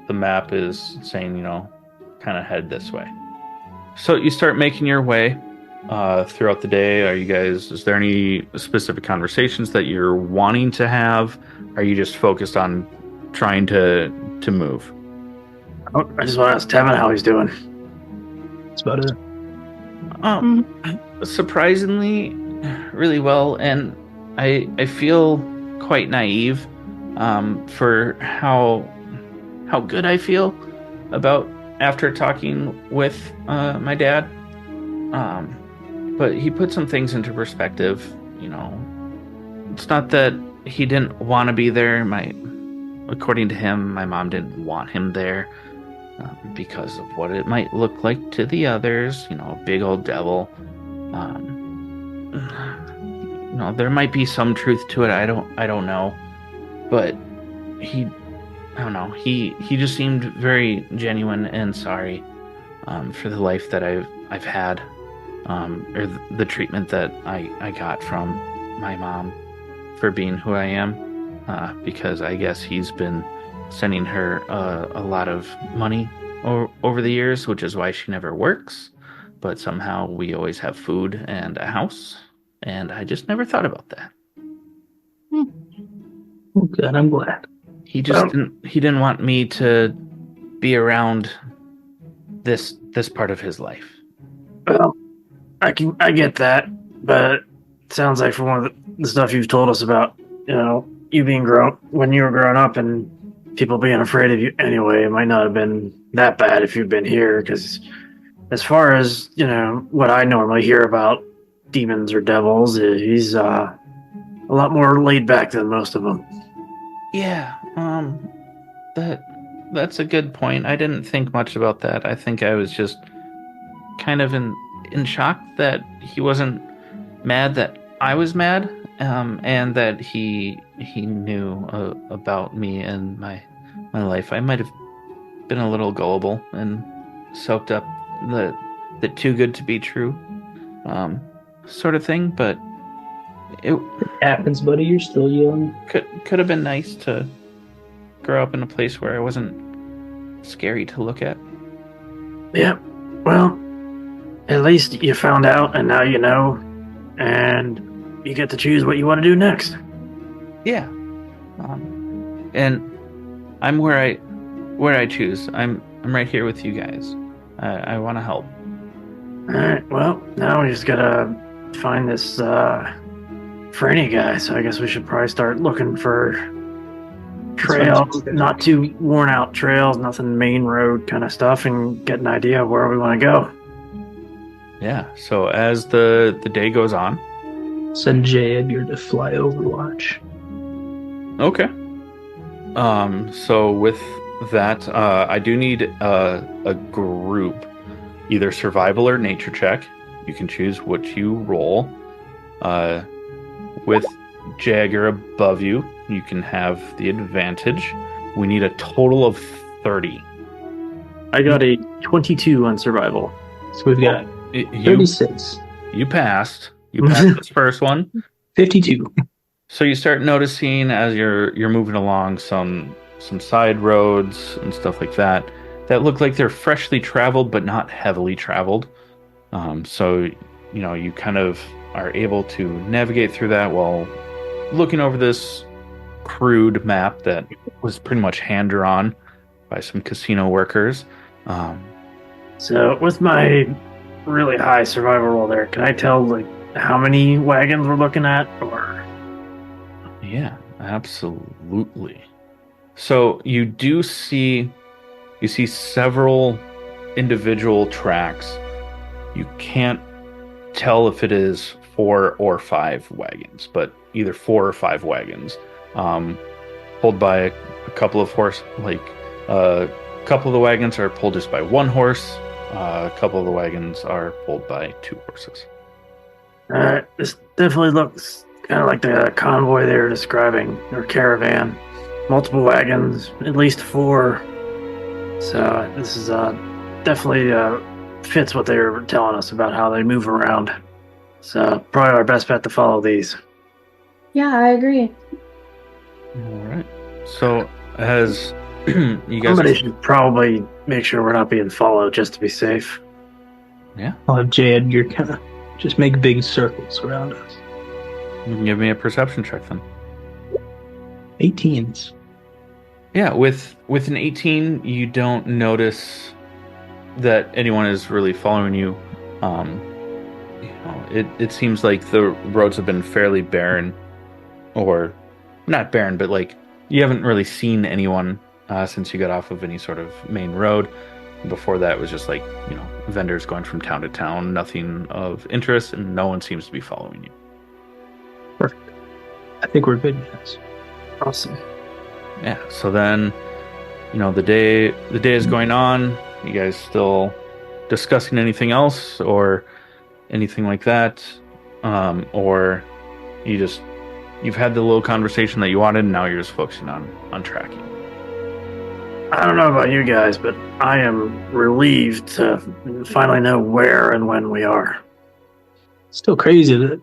the map is saying, kind of head this way. So you start making your way throughout the day. Is there any specific conversations that you're wanting to have? Are you just focused on trying to move? I just want to ask Tevin how he's doing. That's about it. Surprisingly, really well, and I feel quite naive for how good I feel about after talking with my dad. But he put some things into perspective. It's not that he didn't want to be there. According to him, my mom didn't want him there. because of what it might look like to the others. A big old devil. There might be some truth to it. I don't know, but I don't know. He just seemed very genuine and sorry for the life that I've had, or the treatment that I got from my mom for being who I am, because I guess he's been sending her a lot of money over the years, which is why she never works. But somehow we always have food and a house, and I just never thought about that. Oh, good, I'm glad. He just didn't want me to be around this part of his life. Well, I get that, but it sounds like from one of the stuff you've told us about, you being when you were growing up and people being afraid of you anyway, it might not have been that bad if you'd been here, because as far as, what I normally hear about demons or devils, he's a lot more laid back than most of them. Yeah, that's a good point. I didn't think much about that. I think I was just kind of in shock that he wasn't mad that I was mad, and that he knew about me and my life. I might have been a little gullible and soaked up the too good to be true sort of thing, but it happens, buddy. You're still young. Could have been nice to grow up in a place where I wasn't scary to look at. Yeah, well, at least you found out, and now you know, and you get to choose what you want to do next. Yeah, and I'm where I choose. I'm right here with you guys. I want to help. All right. Well, now we just gotta find this Franny guy. So I guess we should probably start looking for trails, not too worn out trails, nothing main road kind of stuff, and get an idea of where we want to go. Yeah. So as the day goes on, send J. Edgar to fly Overwatch. Okay. So with that, I do need a group, either survival or nature check. You can choose what you roll. With Jagger above you, you can have the advantage. We need a total of 30. I got a 22 on survival. So we've got 36. You passed. You passed this first one. 52. So you start noticing as you're moving along some side roads and stuff like that look like they're freshly traveled but not heavily traveled. So you kind of are able to navigate through that while looking over this crude map that was pretty much hand drawn by some casino workers. So with my really high survival roll there, can I tell how many wagons we're looking at, or? Yeah, absolutely. So you do see several individual tracks. You can't tell if it is 4 or 5 wagons, but either 4 or 5 wagons, pulled by a couple of horse. A couple of the wagons are pulled just by 1 horse. A couple of the wagons are pulled by 2 horses. All right, this definitely looks kind of like the convoy they were describing, or caravan. Multiple wagons, at least 4. So this is definitely fits what they were telling us about how they move around. So probably our best bet to follow these. Yeah, I agree. All right. So as you guys, somebody should probably make sure we're not being followed just to be safe. Yeah. I'll have J. Edgar kind of just make big circles around us. You can give me a perception check then. 18s. Yeah, with an 18, you don't notice that anyone is really following you. It seems like the roads have been fairly barren, or not barren, but you haven't really seen anyone since you got off of any sort of main road. Before that, it was just vendors going from town to town, nothing of interest, and no one seems to be following you. Perfect. I think we're good, guys. Awesome. Yeah, so then the day is going on. You guys still discussing anything else or anything like that? Or you've had the little conversation that you wanted, and now you're just focusing on tracking. I don't know about you guys, but I am relieved to finally know where and when we are. Still crazy that the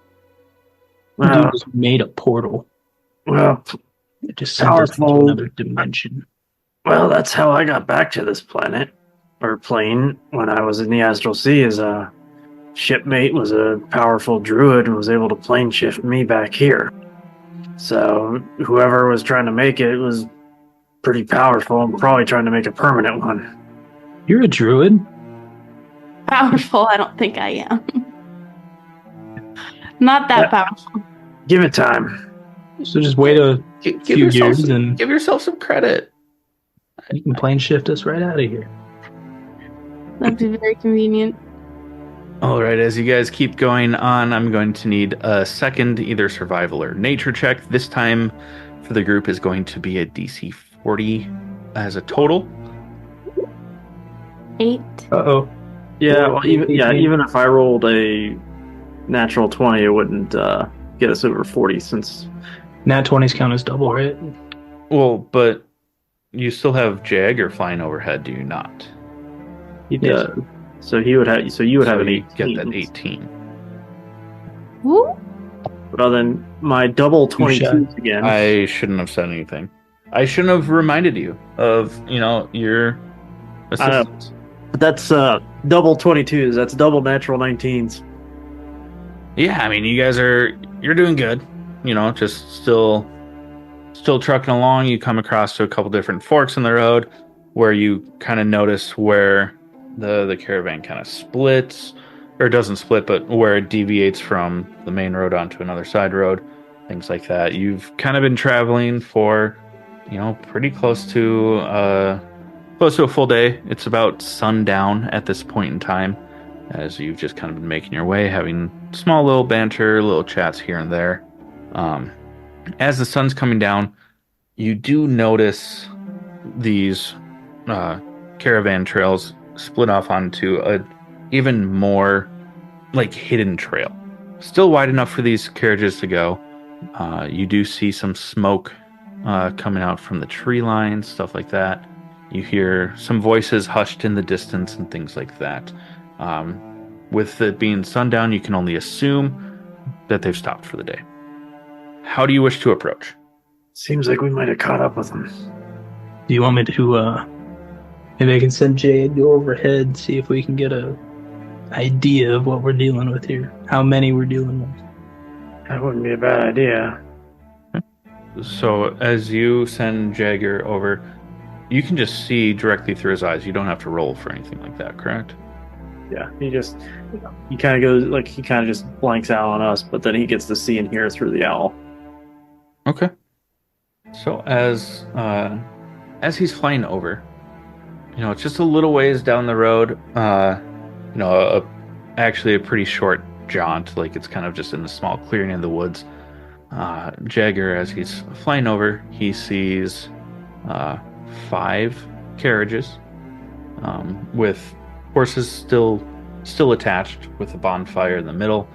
Well, dude just made a portal. well, It just sent us into Powerful. another dimension. well, that's how I got back to this planet or plane when I was in the Astral Sea. As a shipmate was a powerful druid and was able to plane shift me back here. So whoever was trying to make it was pretty powerful and probably trying to make a permanent one. You're a druid? Powerful, I don't think I am. Not that powerful. Give it time. So just wait a few years and give yourself some credit. you can plane shift us right out of here. That'd be very convenient. All right, as you guys keep going on, I'm going to need a second either survival or nature check. This time for the group is going to be a DC 40 as a total. 8. Uh-oh. Yeah, well, even if I rolled a natural 20, it wouldn't get us over 40 since... Nat 20s count as double, right? Well, but you still have Jagger flying overhead, do you not? You Yeah. So you would have an you 18. get that 18. Woo! But then my double 22s again. I shouldn't have said anything. I shouldn't have reminded you of, your assistance. But that's double 22s. That's double natural 19s. Yeah, I mean, you're doing good. Just still trucking along. You come across to a couple different forks in the road where you kind of notice where the caravan kind of splits, or doesn't split, but where it deviates from the main road onto another side road, things like that. You've kind of been traveling for, pretty close to a full day. It's about sundown at this point in time, as you've just kind of been making your way, having small little banter, little chats here and there. As the sun's coming down, you do notice these caravan trails split off onto a even more hidden trail. Still wide enough for these carriages to go. You do see some smoke coming out from the tree lines, stuff like that. You hear some voices hushed in the distance and things like that. With it being sundown, you can only assume that they've stopped for the day. How do you wish to approach? Seems like we might have caught up with them. Do you want me to, maybe I can send Jay to go overhead, see if we can get a idea of what we're dealing with here. How many we're dealing with. That wouldn't be a bad idea. So as you send Jagger over, you can just see directly through his eyes. You don't have to roll for anything like that, correct? Yeah, he kind of goes, he kind of just blanks out on us, but then he gets to see and hear through the owl. Okay. So as he's flying over, it's just a little ways down the road. Actually a pretty short jaunt. It's kind of just in a small clearing in the woods. Jagger, as he's flying over, he sees 5 carriages with horses still attached, with a bonfire in the middle.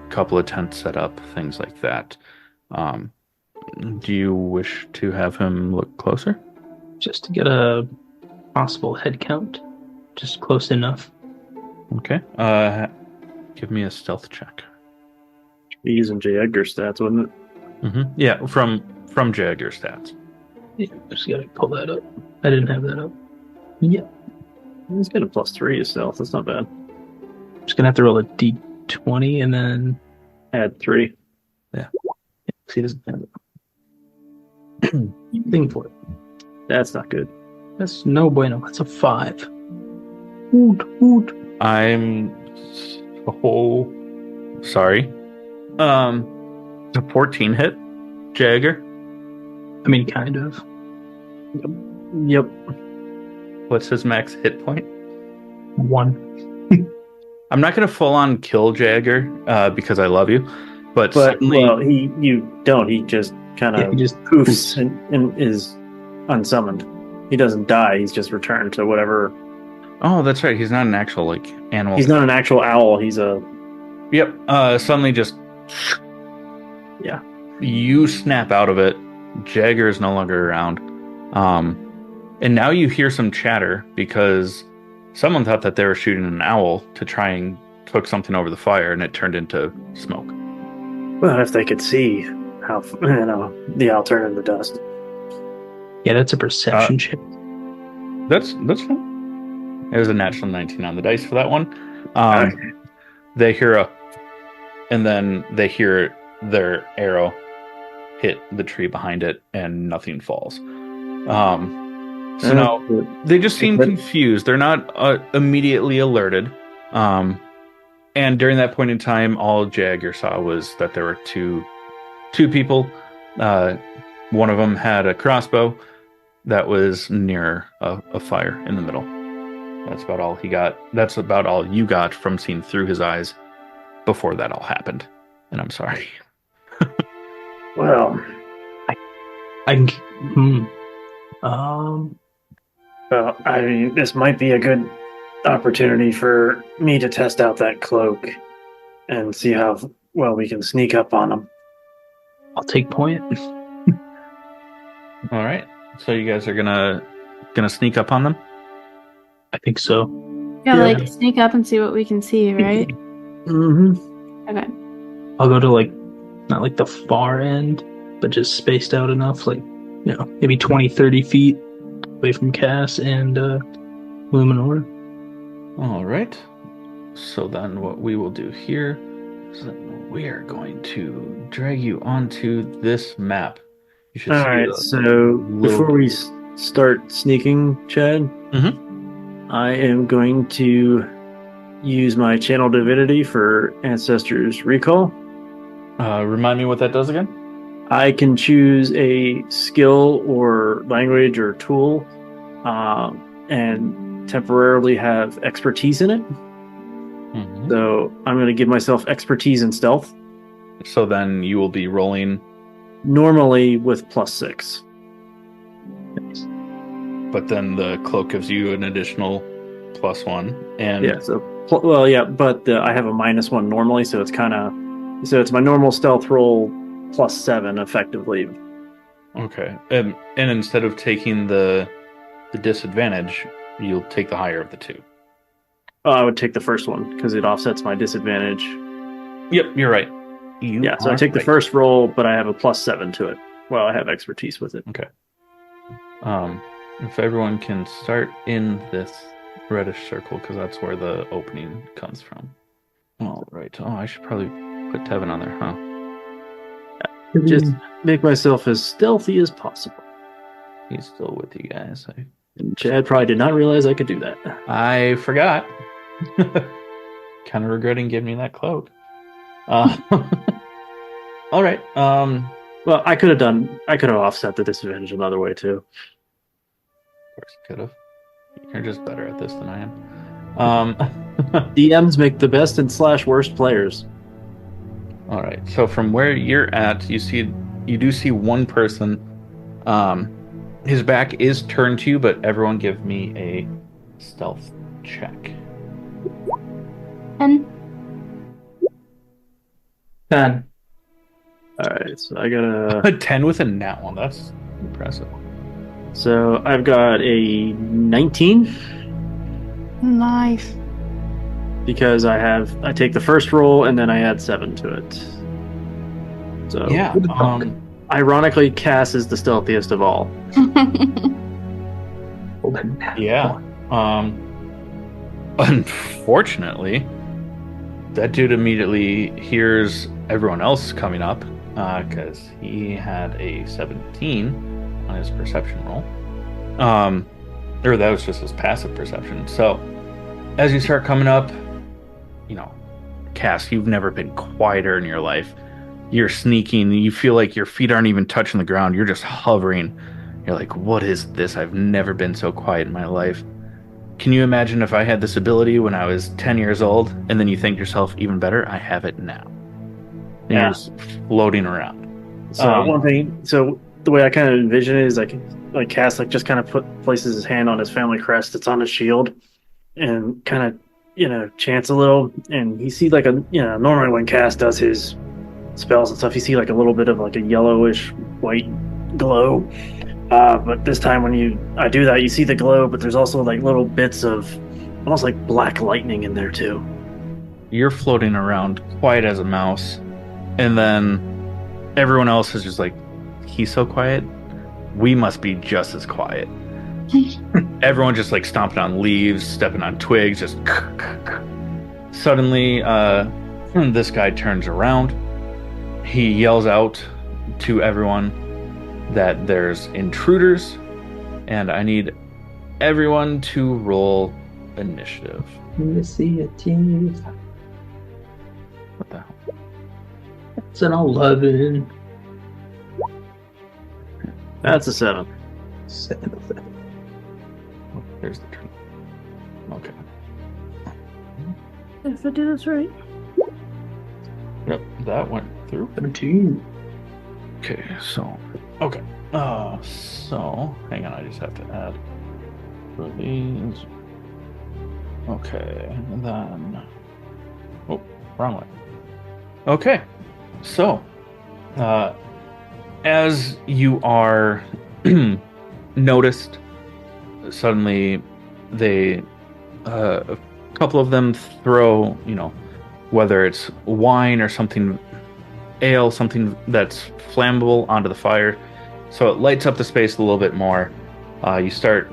Couple of tents set up, things like that. Do you wish to have him look closer? Just to get a possible head count. Just close enough. Okay. Give me a stealth check. Be using J. Edgar stats, wouldn't it? Mm-hmm. Yeah, from Jagger stats. Yeah, just gotta pull that up. I didn't have that up. Yeah. He's got a +3 to stealth. That's not bad. Just gonna have to roll a d20 and then Add 3. yeah. See, he doesn't have it. Thing for it. That's not good. That's no bueno. That's a 5. Woot woot. I'm so sorry. A 14 hit, Jagger. I mean, kind of. Yep. What's his max hit point? 1. I'm not gonna full on kill Jagger because I love you, but certainly, you don't. He just kind of Yeah, he just poofs and is unsummoned. he doesn't die. He's just returned to whatever. Oh, that's right. He's not an actual like animal. He's not an actual owl. He's a. Yep. Suddenly, just Yeah. you snap out of it. Jagger is no longer around. And now you hear some chatter because someone thought that they were shooting an owl to try and cook something over the fire, and it turned into smoke. Well, if they could see how the owl turned into dust. Yeah, that's a perception check. That's fine. It was a natural 19 on the dice for that one. Okay. They hear and then they hear their arrow hit the tree behind it, and nothing falls. So now they just seem confused. They're not immediately alerted. And during that point in time, all Jagger saw was that there were two people. One of them had a crossbow that was near a fire in the middle. That's about all he got. That's about all you got from seeing through his eyes before that all happened. And I'm sorry. Well, well, I mean, this might be a good opportunity for me to test out that cloak and see how well we can sneak up on them. I'll take point. All right. So you guys are gonna sneak up on them? I think so. Yeah, like sneak up and see what we can see, right? Mm-hmm. Okay. I'll go to not like the far end, but just spaced out enough, maybe 20, 30 feet away from Cass and Luminora. All right. So then what we will do here is that we are going to drag you onto this map. You should All right, so before we start sneaking, Chad, I am going to use my channel divinity for Ancestors Recall. Remind me what that does again? I can choose a skill or language or tool and temporarily have expertise in it. Mm-hmm. So I'm going to give myself expertise in stealth. So then you will be rolling... Normally with +6. Nice. But then the cloak gives you an additional +1. And Yeah, so... but I have a -1 normally, so it's kind of... So it's my normal stealth roll +7, effectively. Okay. And instead of taking the disadvantage, you'll take the higher of the two. I would take the first one, because it offsets my disadvantage. Yep, you're right. So I take the first roll, but I have a +7 to it. Well, I have expertise with it. Okay. If everyone can start in this reddish circle, because that's where the opening comes from. All right. Oh, I should probably put Tevin on there, huh? Just make myself as stealthy as possible. He's still with you guys. And Chad probably did not realize I could do that. I forgot. Kind of regretting giving me that cloak. All right. Well, I could have offset the disadvantage another way too. Of course you could have. You're just better at this than I am. DMs make the best and / worst players. All right. So from where you're at, you do see one person. His back is turned to you, but everyone give me a stealth check. 10. 10. Alright, so I got A 10 with a nat one. That's impressive. So I've got a 19 Nice. because I take the first roll and then I add 7 to it. So Yeah. ironically, Cass is the stealthiest of all. Yeah. Unfortunately, that dude immediately hears everyone else coming up because he had a 17 on his perception roll. Or that was just his passive perception. So as you start coming up, Cass, you've never been quieter in your life. You're sneaking. You feel like your feet aren't even touching the ground. You're just hovering. You're like, what is this? I've never been so quiet in my life. Can you imagine if I had this ability when I was 10 years old? And then you think to yourself, even better, I have it now. And you're just floating around. So one thing, so the way I kind of envision it is like Cass just kind of places his hand on his family crest that's on his shield, and kind of chants a little, and you see like normally when Cass does his spells and stuff, you see like a little bit of like a yellowish white glow. But this time when I do that, you see the glow, but there's also like little bits of almost like black lightning in there too. You're floating around quiet as a mouse, and then everyone else is just like, he's so quiet, we must be just as quiet. Everyone just like stomping on leaves, stepping on twigs, just suddenly this guy turns around. He yells out to everyone that there's intruders, and I need everyone to roll initiative. Let me see a team. What the hell? It's an 11. That's a 7. 7 of them. Oh, there's the turn. Okay. If I do this right. Yep, that went through. 17. Okay, so so hang on, I just have to add for these. Okay, and then wrong way. Okay, so as you are noticed, suddenly they a couple of them throw, whether it's wine or something, ale, something that's flammable onto the fire, so it lights up the space a little bit more. You start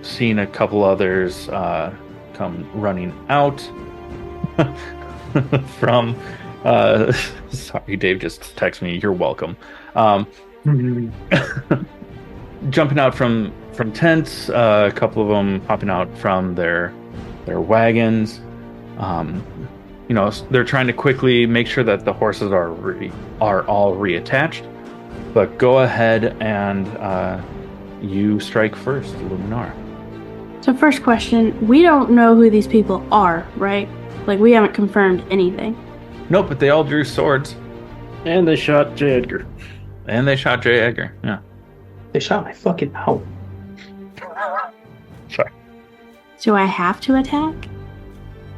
seeing a couple others come running out from sorry, Dave just texted me, you're welcome. Jumping out from tents, a couple of them hopping out from their wagons. They're trying to quickly make sure that the horses are all reattached. But go ahead and you strike first, Luminora. So first question, we don't know who these people are, right? Like, we haven't confirmed anything. Nope, but they all drew swords. And they shot J. Edgar. And they shot J. Edgar, yeah. They shot my fucking owl. Sorry. Do I have to attack?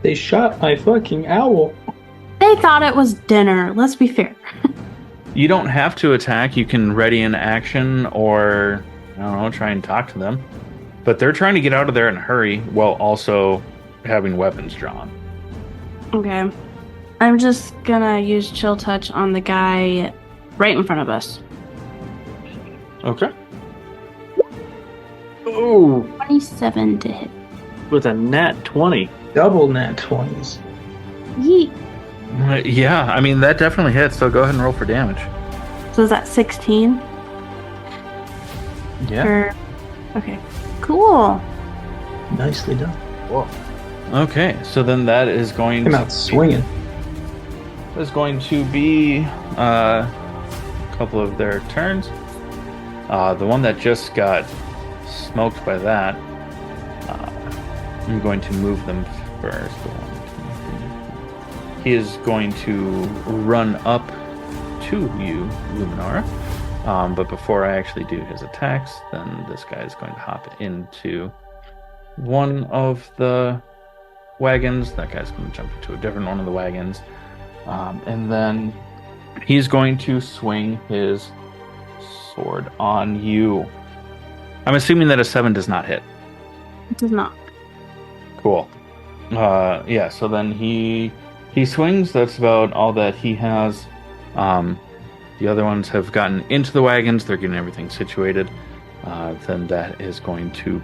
They shot my fucking owl. They thought it was dinner, let's be fair. You don't have to attack. You can ready an action or, I don't know, try and talk to them. But they're trying to get out of there in a hurry while also having weapons drawn. Okay. I'm just gonna use Chill Touch on the guy right in front of us. Okay. Ooh, 27 to hit. with a nat 20. Double nat 20s. Yeet. Yeah, I mean, that definitely hits, so go ahead and roll for damage. So is that 16? Yeah. Okay. Cool. Nicely done. Whoa. Okay, so then that is going Came out swinging. to be a couple of their turns. The one that just got smoked by that, I'm going to move them first. He is going to run up to you, Luminora. But before I actually do his attacks, then this guy is going to hop into one of the wagons. That guy's going to jump into a different one of the wagons. And then he's going to swing his sword on you. I'm assuming that a 7 does not hit. It does not. Cool. Yeah, so then he swings. That's about all that he has. The other ones have gotten into the wagons. They're getting everything situated. Then that is going to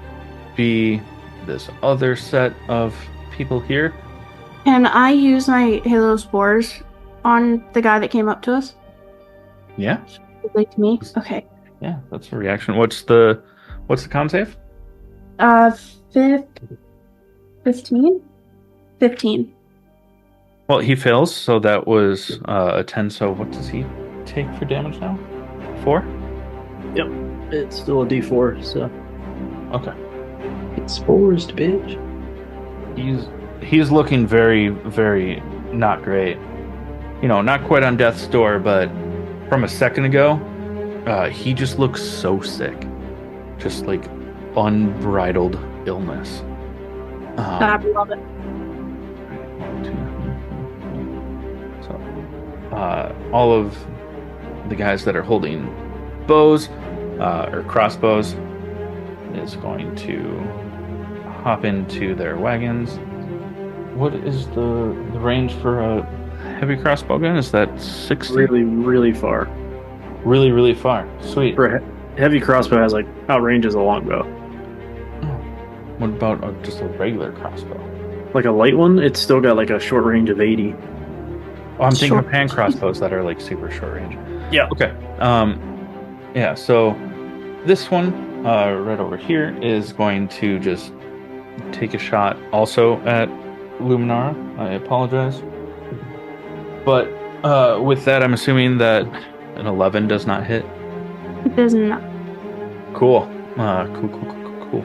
be this other set of people here. Can I use my Halo Spores on the guy that came up to us? Yeah. Like to me? Okay. Yeah, that's a reaction. What's the con save? 15? 15. Well, he fails, so that was a 10. So what does he take for damage now? 4? Yep, it's still a d4, so. Okay. It's spores, bitch. He's looking very, very not great. Not quite on death's door, but from a second ago, He just looks so sick. Just like unbridled illness. I love it. So, all of the guys that are holding bows or crossbows is going to hop into their wagons. What is the range for a heavy crossbow gun? Is that 60? Really, really far. Really, really far. Sweet. For a heavy crossbow has like outranges a longbow. What about just a regular crossbow? Like a light one, it's still got like a short range of 80. Oh, I'm thinking Short of hand crossbows that are like super short range. Yeah. Okay. Yeah. So this one right over here is going to just take a shot also at Luminora. I apologize, but with that, I'm assuming that an 11 does not hit. It does not. Cool. Cool.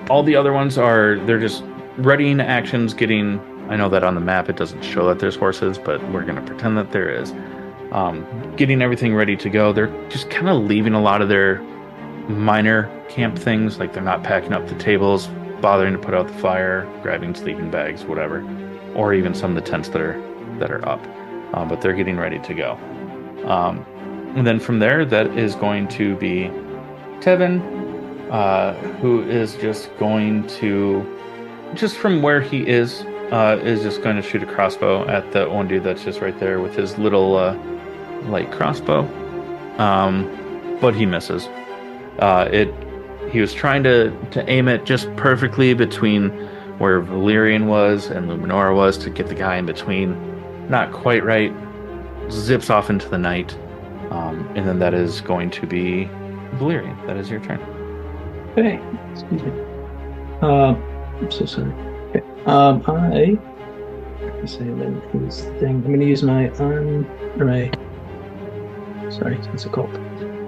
All the other ones they're just readying actions, getting. I know that on the map it doesn't show that there's horses, but we're going to pretend that there is. Getting everything ready to go. They're just kind of leaving a lot of their minor camp things, like they're not packing up the tables, bothering to put out the fire, grabbing sleeping bags, whatever, or even some of the tents that are up. But they're getting ready to go. And then from there, that is going to be Tevin, who is just going to, just from where he is just going to shoot a crossbow at the one dude that's just right there with his little light crossbow. But he misses. He was trying to aim it just perfectly between where Valerian was and Luminora was to get the guy in between. Not quite right. Zips off into the night. And then that is going to be Valerian. That is your turn. Hey, excuse me. I'm so sorry. Okay. Let's say then his thing. I'm going to use my what's it called?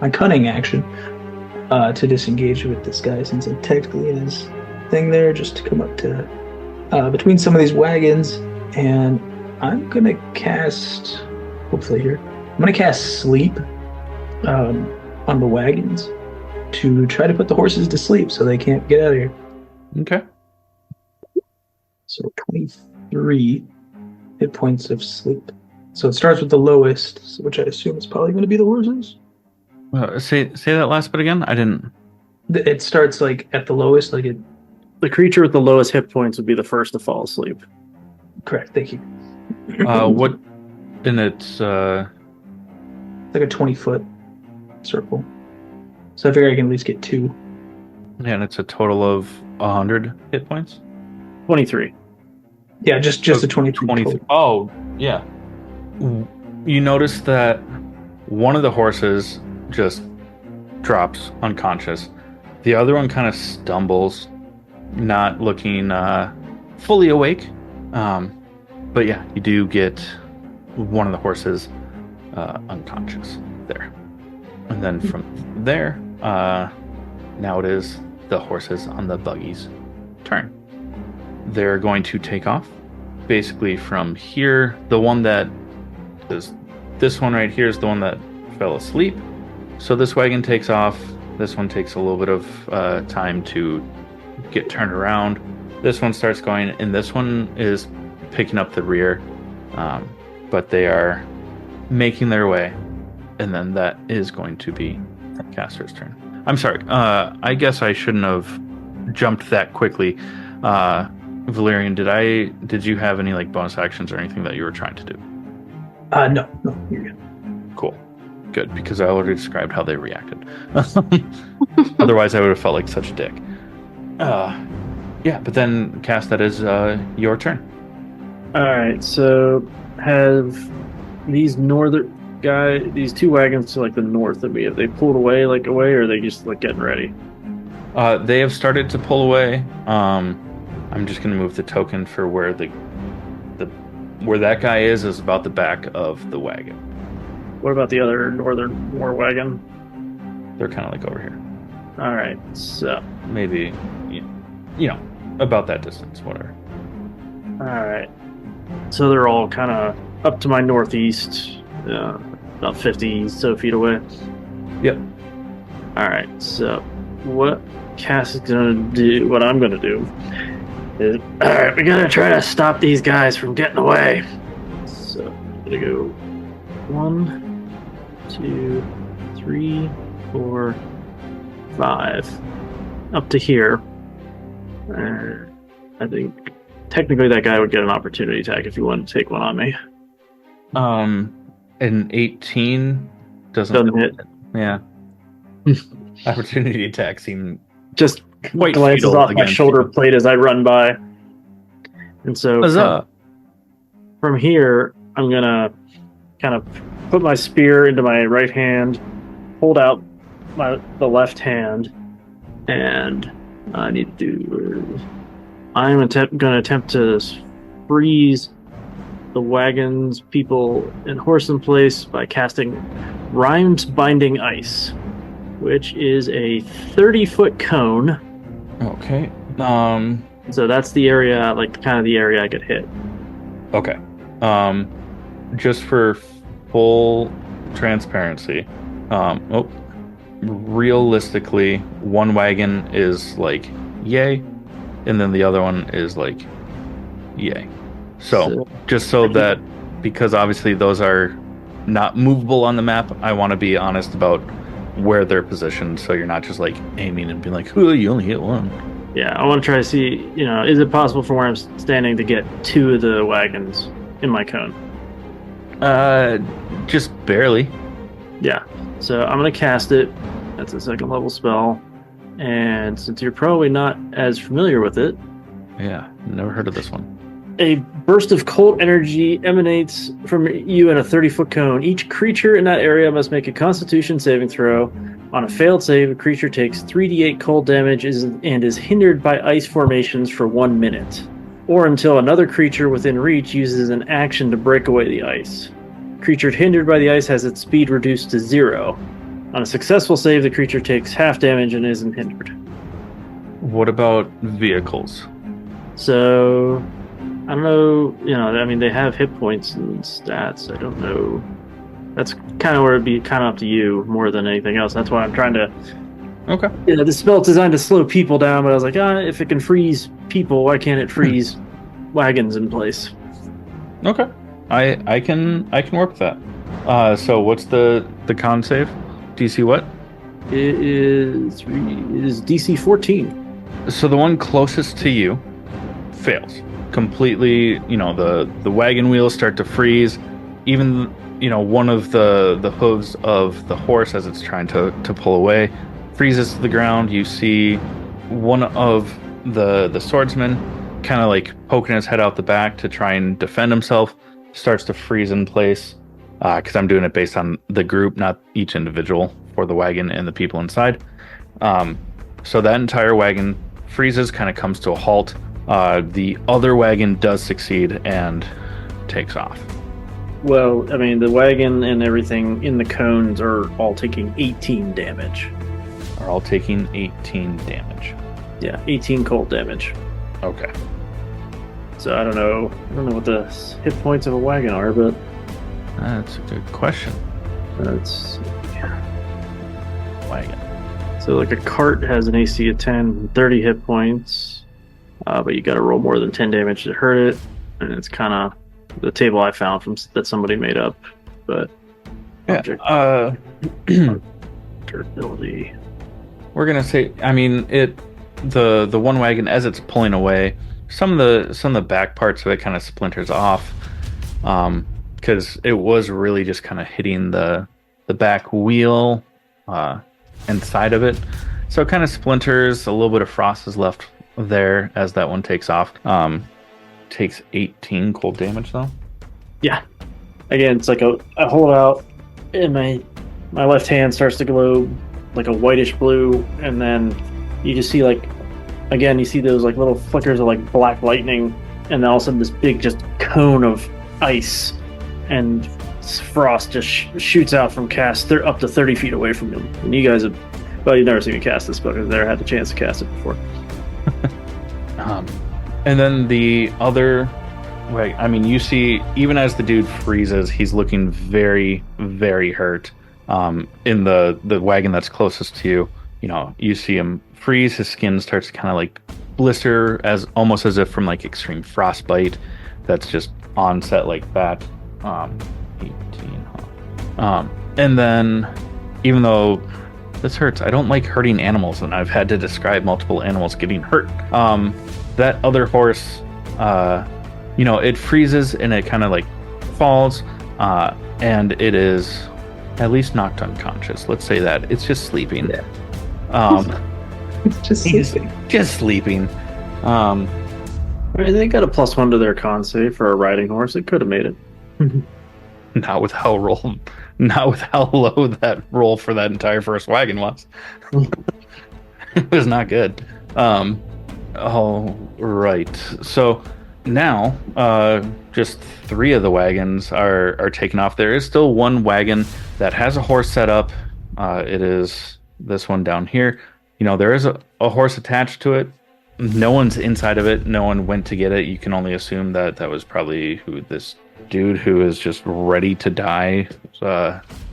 My cunning action to disengage with this guy, since I'm technically in his thing there, just to come up to between some of these wagons, and I'm gonna cast. Hopefully here, I'm gonna cast sleep on the wagons to try to put the horses to sleep so they can't get out of here. Okay. So 23 hit points of sleep. So it starts with the lowest, which I assume is probably going to be the horses. Say that last bit again. I didn't. It starts like at the lowest, like it. The creature with the lowest hit points would be the first to fall asleep. Correct. Thank you. What? And it's like a 20-foot circle. So I figure I can at least get 2. Yeah, and it's a total of 100 hit points. 23. Yeah, just a 23. Oh, yeah. You notice that one of the horses just drops unconscious. The other one kind of stumbles, not looking fully awake. But yeah, you do get one of the horses unconscious there. And then from there, now it is the horses on the buggy's turn. They're going to take off. Basically from here, the one that is this one right here is the one that fell asleep. So this wagon takes off. This one takes a little bit of time to get turned around. This one starts going, and this one is picking up the rear. But they are making their way. And then that is going to be Caster's turn. I'm sorry. I guess I shouldn't have jumped that quickly. Valerian, did you have any like bonus actions or anything that you were trying to do? No, you're good. Cool. Good, because I already described how they reacted. Otherwise, I would have felt like such a dick. Yeah, but then, Cass, that is your turn. Alright, so have these these 2 wagons to like the north of me, have they pulled away, or are they just like getting ready? They have started to pull away. I'm just going to move the token for where where that guy is about the back of the wagon. What about the other northern war wagon? They're kind of like over here. Alright, so maybe, about that distance, whatever. Alright. So they're all kind of up to my northeast, about 50 so feet away. Yep. Alright, so what Cass is gonna do, what I'm gonna do, is, alright, we gotta try to stop these guys from getting away. So, I'm gonna go 1, 2, 3, 4, 5, up to here. I think technically that guy would get an opportunity attack if he wanted to take one on me. An 18 doesn't hit. Yeah. Opportunity attack seem Just quite glances futile off my against shoulder you. plate as I run by. And so Huzzah. from here, I'm gonna kind of put my spear into my right hand, hold out the left hand, and I need to do. I'm gonna attempt to freeze the wagons, people, and horse in place by casting Rhymes Binding Ice, which is a 30-foot cone. Okay. So that's the area, like kind of the area I could hit. Okay. Just for full transparency, realistically, one wagon is like yay, and then the other one is like yay. So just so that, because obviously those are not movable on the map, I want to be honest about where they're positioned, so you're not just like aiming and being like, "Oh, you only hit one." Yeah, I want to try to see, is it possible from where I'm standing to get 2 of the wagons in my cone? Just barely. Yeah. So I'm going to cast it. That's a 2nd level spell. And since you're probably not as familiar with it, Yeah, never heard of this one. a burst of cold energy emanates from you in a 30-foot cone. Each creature in that area must make a Constitution saving throw. On a failed save, a creature takes 3d8 cold damage and is hindered by ice formations for 1 minute, or until another creature within reach uses an action to break away the ice. Creature hindered by the ice has its speed reduced to 0. On a successful save, the creature takes half damage and isn't hindered. What about vehicles? So, I don't know, they have hit points and stats. I don't know. That's kind of where it'd be kind of up to you more than anything else. That's why I'm trying to. Okay. The spell's designed to slow people down, but I was like, if it can freeze people, why can't it freeze wagons in place? Okay. I can work with that. So what's the con save? DC what? It is DC 14. So the one closest to you fails completely. The wagon wheels start to freeze. Even one of the hooves of the horse, as it's trying to pull away, freezes to the ground. You see one of the swordsmen kind of like poking his head out the back to try and defend himself, starts to freeze in place, because I'm doing it based on the group, not each individual, for the wagon and the people inside. So that entire wagon freezes, kind of comes to a halt. The other wagon does succeed and takes off. Well, the wagon and everything in the cones are all taking 18 damage. Are all taking 18 damage. Yeah, 18 cold damage. Okay. So I don't know what the hit points of a wagon are, but That's a good question. that's Wagon. so like a cart has an AC of 10, 30 hit points, but you got to roll more than 10 damage to hurt it, and it's kind of the table I found that somebody made up, but object durability. We're gonna say, the one wagon, as it's pulling away, some of the back parts of it kind of splinters off, because it was really just kind of hitting the back wheel and side of it, so it kind of splinters. A little bit of frost is left there as that one takes off. Takes 18 cold damage though. Yeah, again, it's like I hold out, and my left hand starts to glow like a whitish blue, and then you just see you see those like little flickers of like black lightning, and then all of a sudden this big just cone of ice and frost just shoots out from Cass. They're up to 30 feet away from him, and you guys you've never seen me cast this spell because I've never had the chance to cast it before. And then the other way, you see, even as the dude freezes, he's looking very, very hurt. In the wagon that's closest to you, you see him freeze. His skin starts to kind of like blister, as almost as if from like extreme frostbite. That's just onset like that. 18. And then, even though this hurts, I don't like hurting animals, and I've had to describe multiple animals getting hurt. That other horse, it freezes and it kind of like falls, and it is at least knocked unconscious. Let's say that it's just sleeping. Yeah. It's just sleeping. Just sleeping. They got a +1 to their con save for a riding horse. It could have made it. Not with how low that roll for that entire first wagon was. It was not good. All right. So now, just 3 of the wagons are taken off. There is still one wagon that has a horse set up. It is this one down here. There is a horse attached to it. No one's inside of it. No one went to get it. You can only assume that was probably who this dude who is just ready to die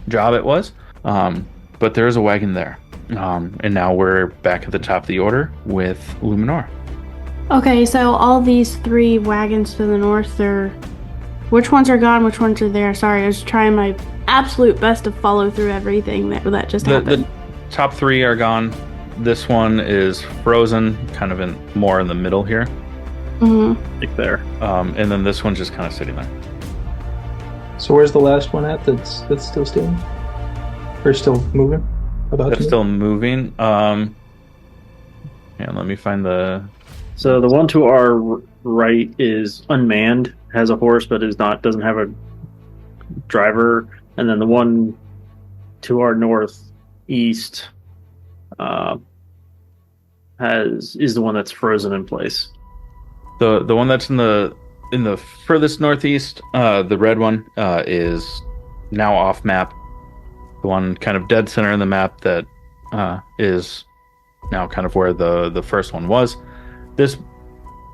job it was. But there is a wagon there. And now we're back at the top of the order with Luminora. Okay, so all these 3 wagons to the north, which ones are gone, which ones are there? Sorry, I was trying my absolute best to follow through everything that just happened. The top 3 are gone. This one is frozen, kind of more in the middle here. Mm-hmm. Like there. And then this one's just kind of sitting there. So where's the last one at that's still standing? Or still moving? That's still moving. Yeah, let me find the... So the one to our right is unmanned, has a horse, but doesn't have a driver. And then the one to our northeast is the one that's frozen in place. The one that's in the furthest northeast, the red one, is now off map. The one kind of dead center in the map that is now kind of where the first one was. This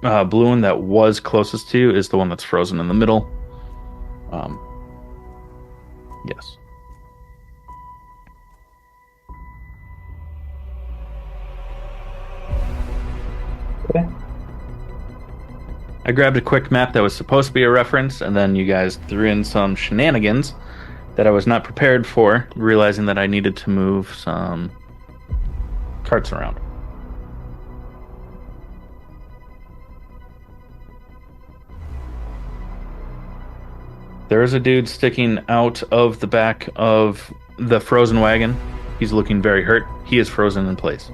blue one that was closest to you is the one that's frozen in the middle. Yes. Okay. I grabbed a quick map that was supposed to be a reference, and then you guys threw in some shenanigans that I was not prepared for, realizing that I needed to move some carts around. There is a dude sticking out of the back of the frozen wagon. He's looking very hurt. He is frozen in place.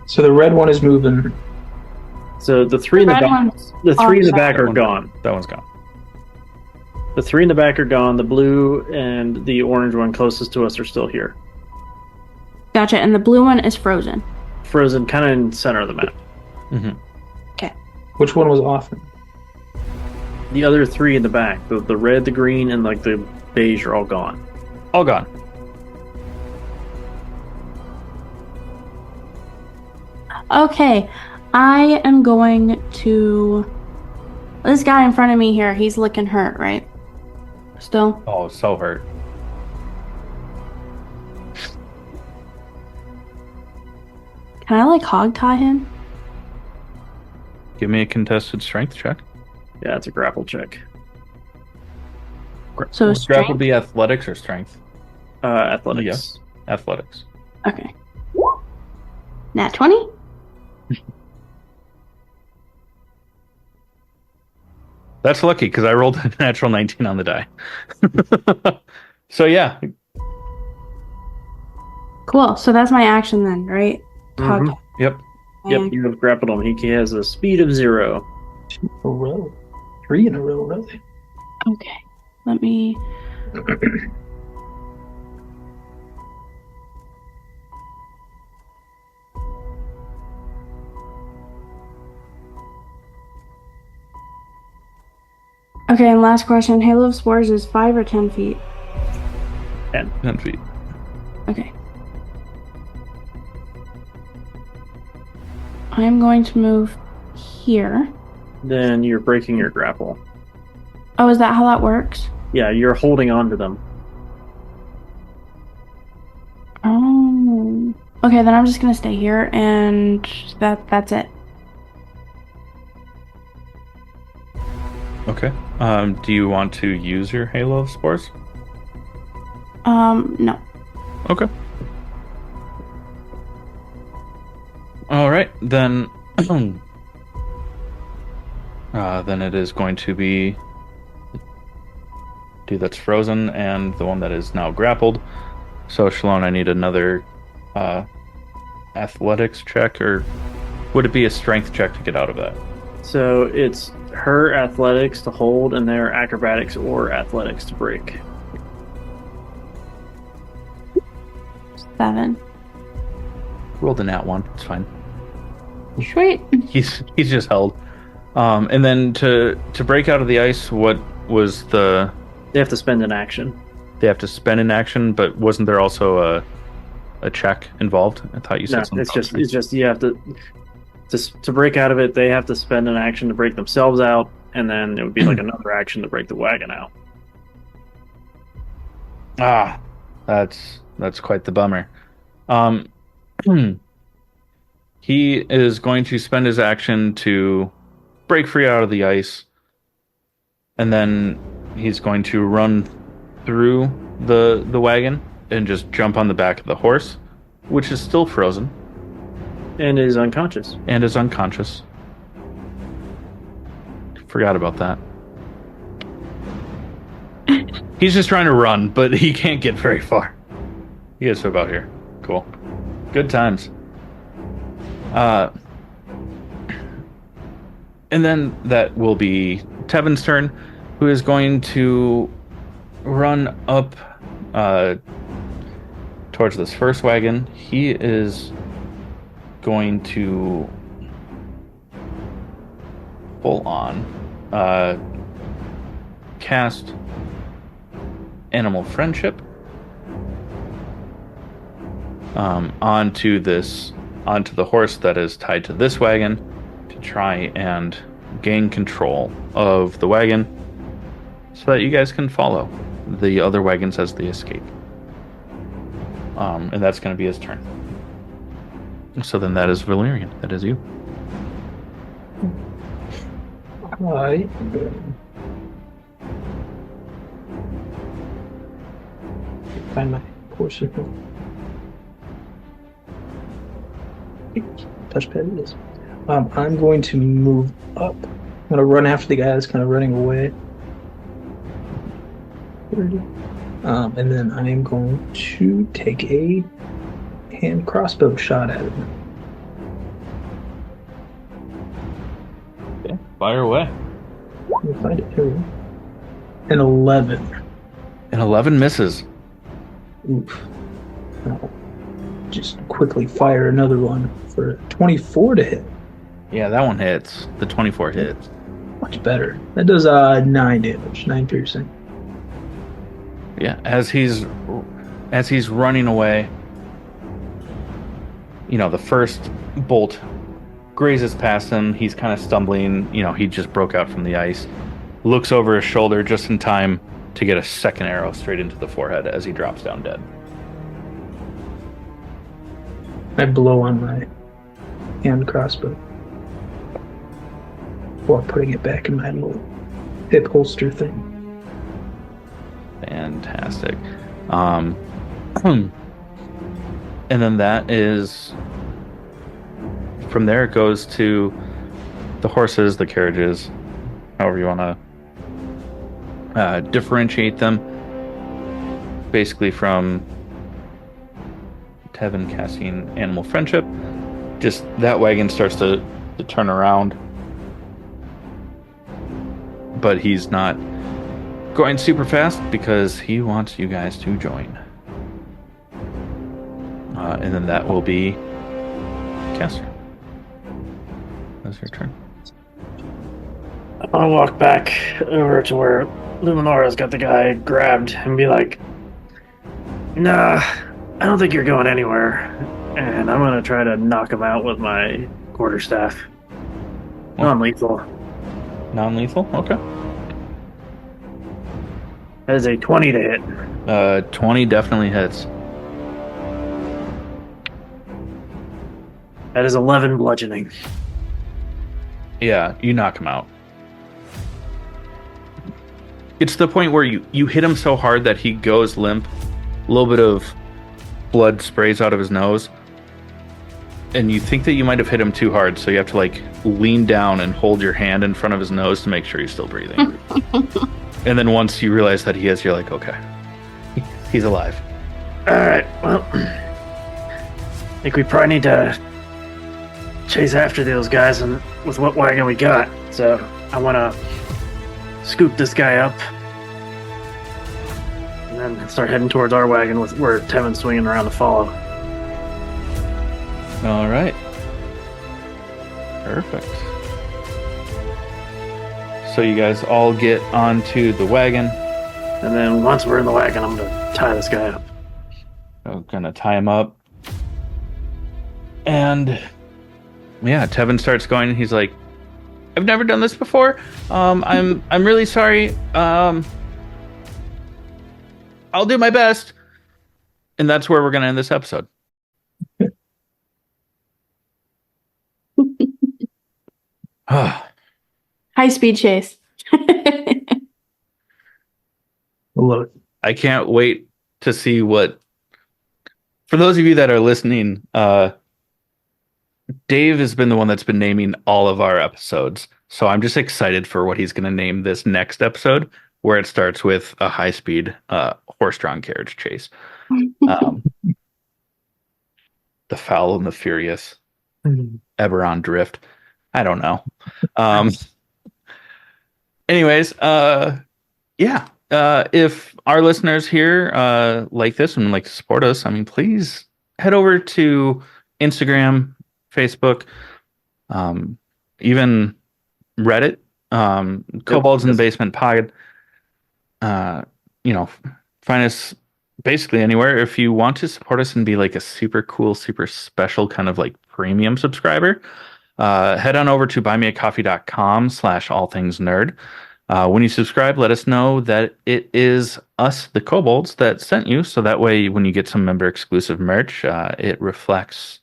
So the red one is moving. So the 3 in the back, are gone. That one's gone. The 3 in the back are gone. The blue and the orange one closest to us are still here. Gotcha, and the blue one is frozen. Frozen, kind of in the center of the map. Mm-hmm. Okay. Which one was off? The other 3 in the back, the red, the green, and like the beige are all gone. All gone. Okay, I am going to... This guy in front of me here, he's looking hurt, right? Still? Oh, so hurt. Can I, like, hog tie him? Give me a contested strength check. Yeah, it's a grapple check. So Would grapple be athletics or strength? Athletics. Yes, athletics. Okay. Nat 20? That's lucky because I rolled a natural 19 on the die. So yeah. Cool. So that's my action then, right? Mhm. Yep. Yep, you have grappled him. He has a speed of 0. 2 in a row. 3 in a row, really. Okay. Let me... Okay, and last question. Halo of Spores is 5 or 10 feet? 10 feet. Okay. I'm going to move here. Then you're breaking your grapple. Oh, is that how that works? Yeah, you're holding on to them. Oh. Okay, then I'm just gonna stay here, and that's it. Okay. Do you want to use your Halo of Spores? No. Okay. All right, then. Then it is going to be the dude that's frozen and the one that is now grappled. So, Schaloan, I need another athletics check, or would it be a strength check to get out of that? So it's her athletics to hold and their acrobatics or athletics to break. 7. Rolled a nat 1. It's fine. Sweet. He's just held. And then to break out of the ice, what was the? They have to spend an action. They have to spend an action, but wasn't there also a check involved? I thought you said No, something. it's just you have to break out of it. They have to spend an action to break themselves out, and then it would be like another action to break the wagon out. Ah, that's quite the bummer. He is going to spend his action to break free out of the ice, and then he's going to run through the wagon and just jump on the back of the horse, which is still frozen And is unconscious. Forgot about that. He's just trying to run, but he can't get very far. He gets to about here. Cool. Good times. And then that will be Tevin's turn, who is going to run up towards this first wagon. He is going to full on cast Animal Friendship onto the horse that is tied to this wagon to try and gain control of the wagon so that you guys can follow the other wagons as they escape. And that's going to be his turn. So then that is Valerian. That is you. Hi. Find my portion. Touchpad it is. I'm going to move up. I'm going to run after the guy that's kind of running away. And then I am going to take a hand crossbow shot at him. Okay, fire away. Let me find it. Here we go. An 11. An 11 misses. Oof. I'll just quickly fire another one for 24 to hit. Yeah, that one hits. The 24 hits. Much better. That does 9 damage, 9 piercing. Yeah, as he's running away, the first bolt grazes past him. He's kind of stumbling. He just broke out from the ice. Looks over his shoulder just in time to get a second arrow straight into the forehead as he drops down dead. I blow on my hand crossbow while putting it back in my little hip holster thing. Fantastic. And then that is... From there it goes to the horses, the carriages, however you want to differentiate them. Basically from Tevin casting Animal Friendship, just that wagon starts to turn around. But he's not going super fast because he wants you guys to join. And then that will be Caster. That's your turn. I'll walk back over to where Luminora's got the guy grabbed and be like, "Nah, I don't think you're going anywhere." And I'm gonna try to knock him out with my quarterstaff. Non-lethal. Non-lethal? Okay. That is a 20 to hit. 20 definitely hits. That is 11 bludgeoning. Yeah, you knock him out. It's the point where you hit him so hard that he goes limp. A little bit of blood sprays out of his nose. And you think that you might have hit him too hard, so you have to like lean down and hold your hand in front of his nose to make sure he's still breathing. And then once you realize that he is, you're like, okay, he's alive. All right, well, I think we probably need to chase after those guys and with what wagon we got. So I want to scoop this guy up and then start heading towards our wagon with where Tevin's swinging around to follow. All right. Perfect. So you guys all get onto the wagon. And then once we're in the wagon, I'm going to tie this guy up. I'm gonna tie him up. And yeah, Tevin starts going and he's like, I've never done this before. I'm really sorry. I'll do my best. And that's where we're gonna end this episode. High speed chase. Look, I can't wait to see what. For those of you that are listening, Dave has been the one that's been naming all of our episodes. So I'm just excited for what he's going to name this next episode, where it starts with a high-speed horse-drawn carriage chase. The Foul and the Furious. Eberron Drift. I don't know. Anyways, yeah. If our listeners here like this and would like to support us, I mean, please head over to Instagram, Facebook, even Reddit, Kobolds in the Basement Pod. Find us basically anywhere. If you want to support us and be like a super cool, super special kind of like premium subscriber, head on over to buymeacoffee.com/allthingsnerd. When you subscribe, let us know that it is us, the Kobolds, that sent you. So that way, when you get some member exclusive merch, it reflects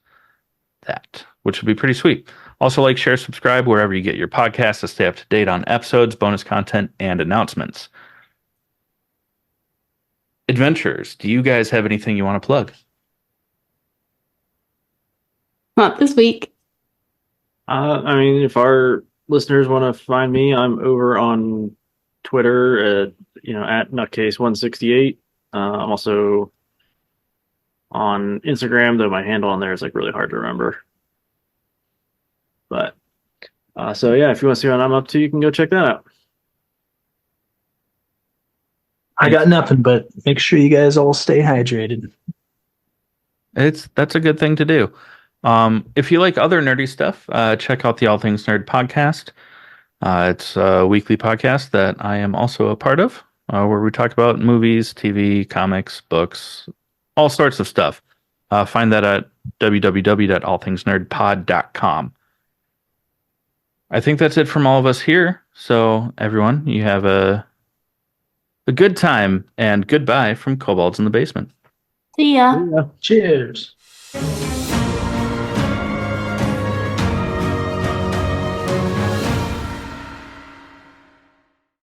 that, which would be pretty sweet. Also, like, share, subscribe wherever you get your podcasts to stay up to date on episodes, bonus content, and announcements. Adventurers, do you guys have anything you want to plug? Not this week. I mean, if our listeners want to find me, I'm over on Twitter at nutcase168. I'm also on Instagram, though my handle on there is like really hard to remember. But so yeah, if you want to see what I'm up to, you can go check that out. I got nothing, but make sure you guys all stay hydrated. That's a good thing to do. If you like other nerdy stuff, check out the All Things Nerd podcast. It's a weekly podcast that I am also a part of, where we talk about movies, TV, comics, books, all sorts of stuff. Find that at www.allthingsnerdpod.com. I think that's it from all of us here. So everyone, you have a good time, and goodbye from Kobolds in the Basement. See ya. Cheers.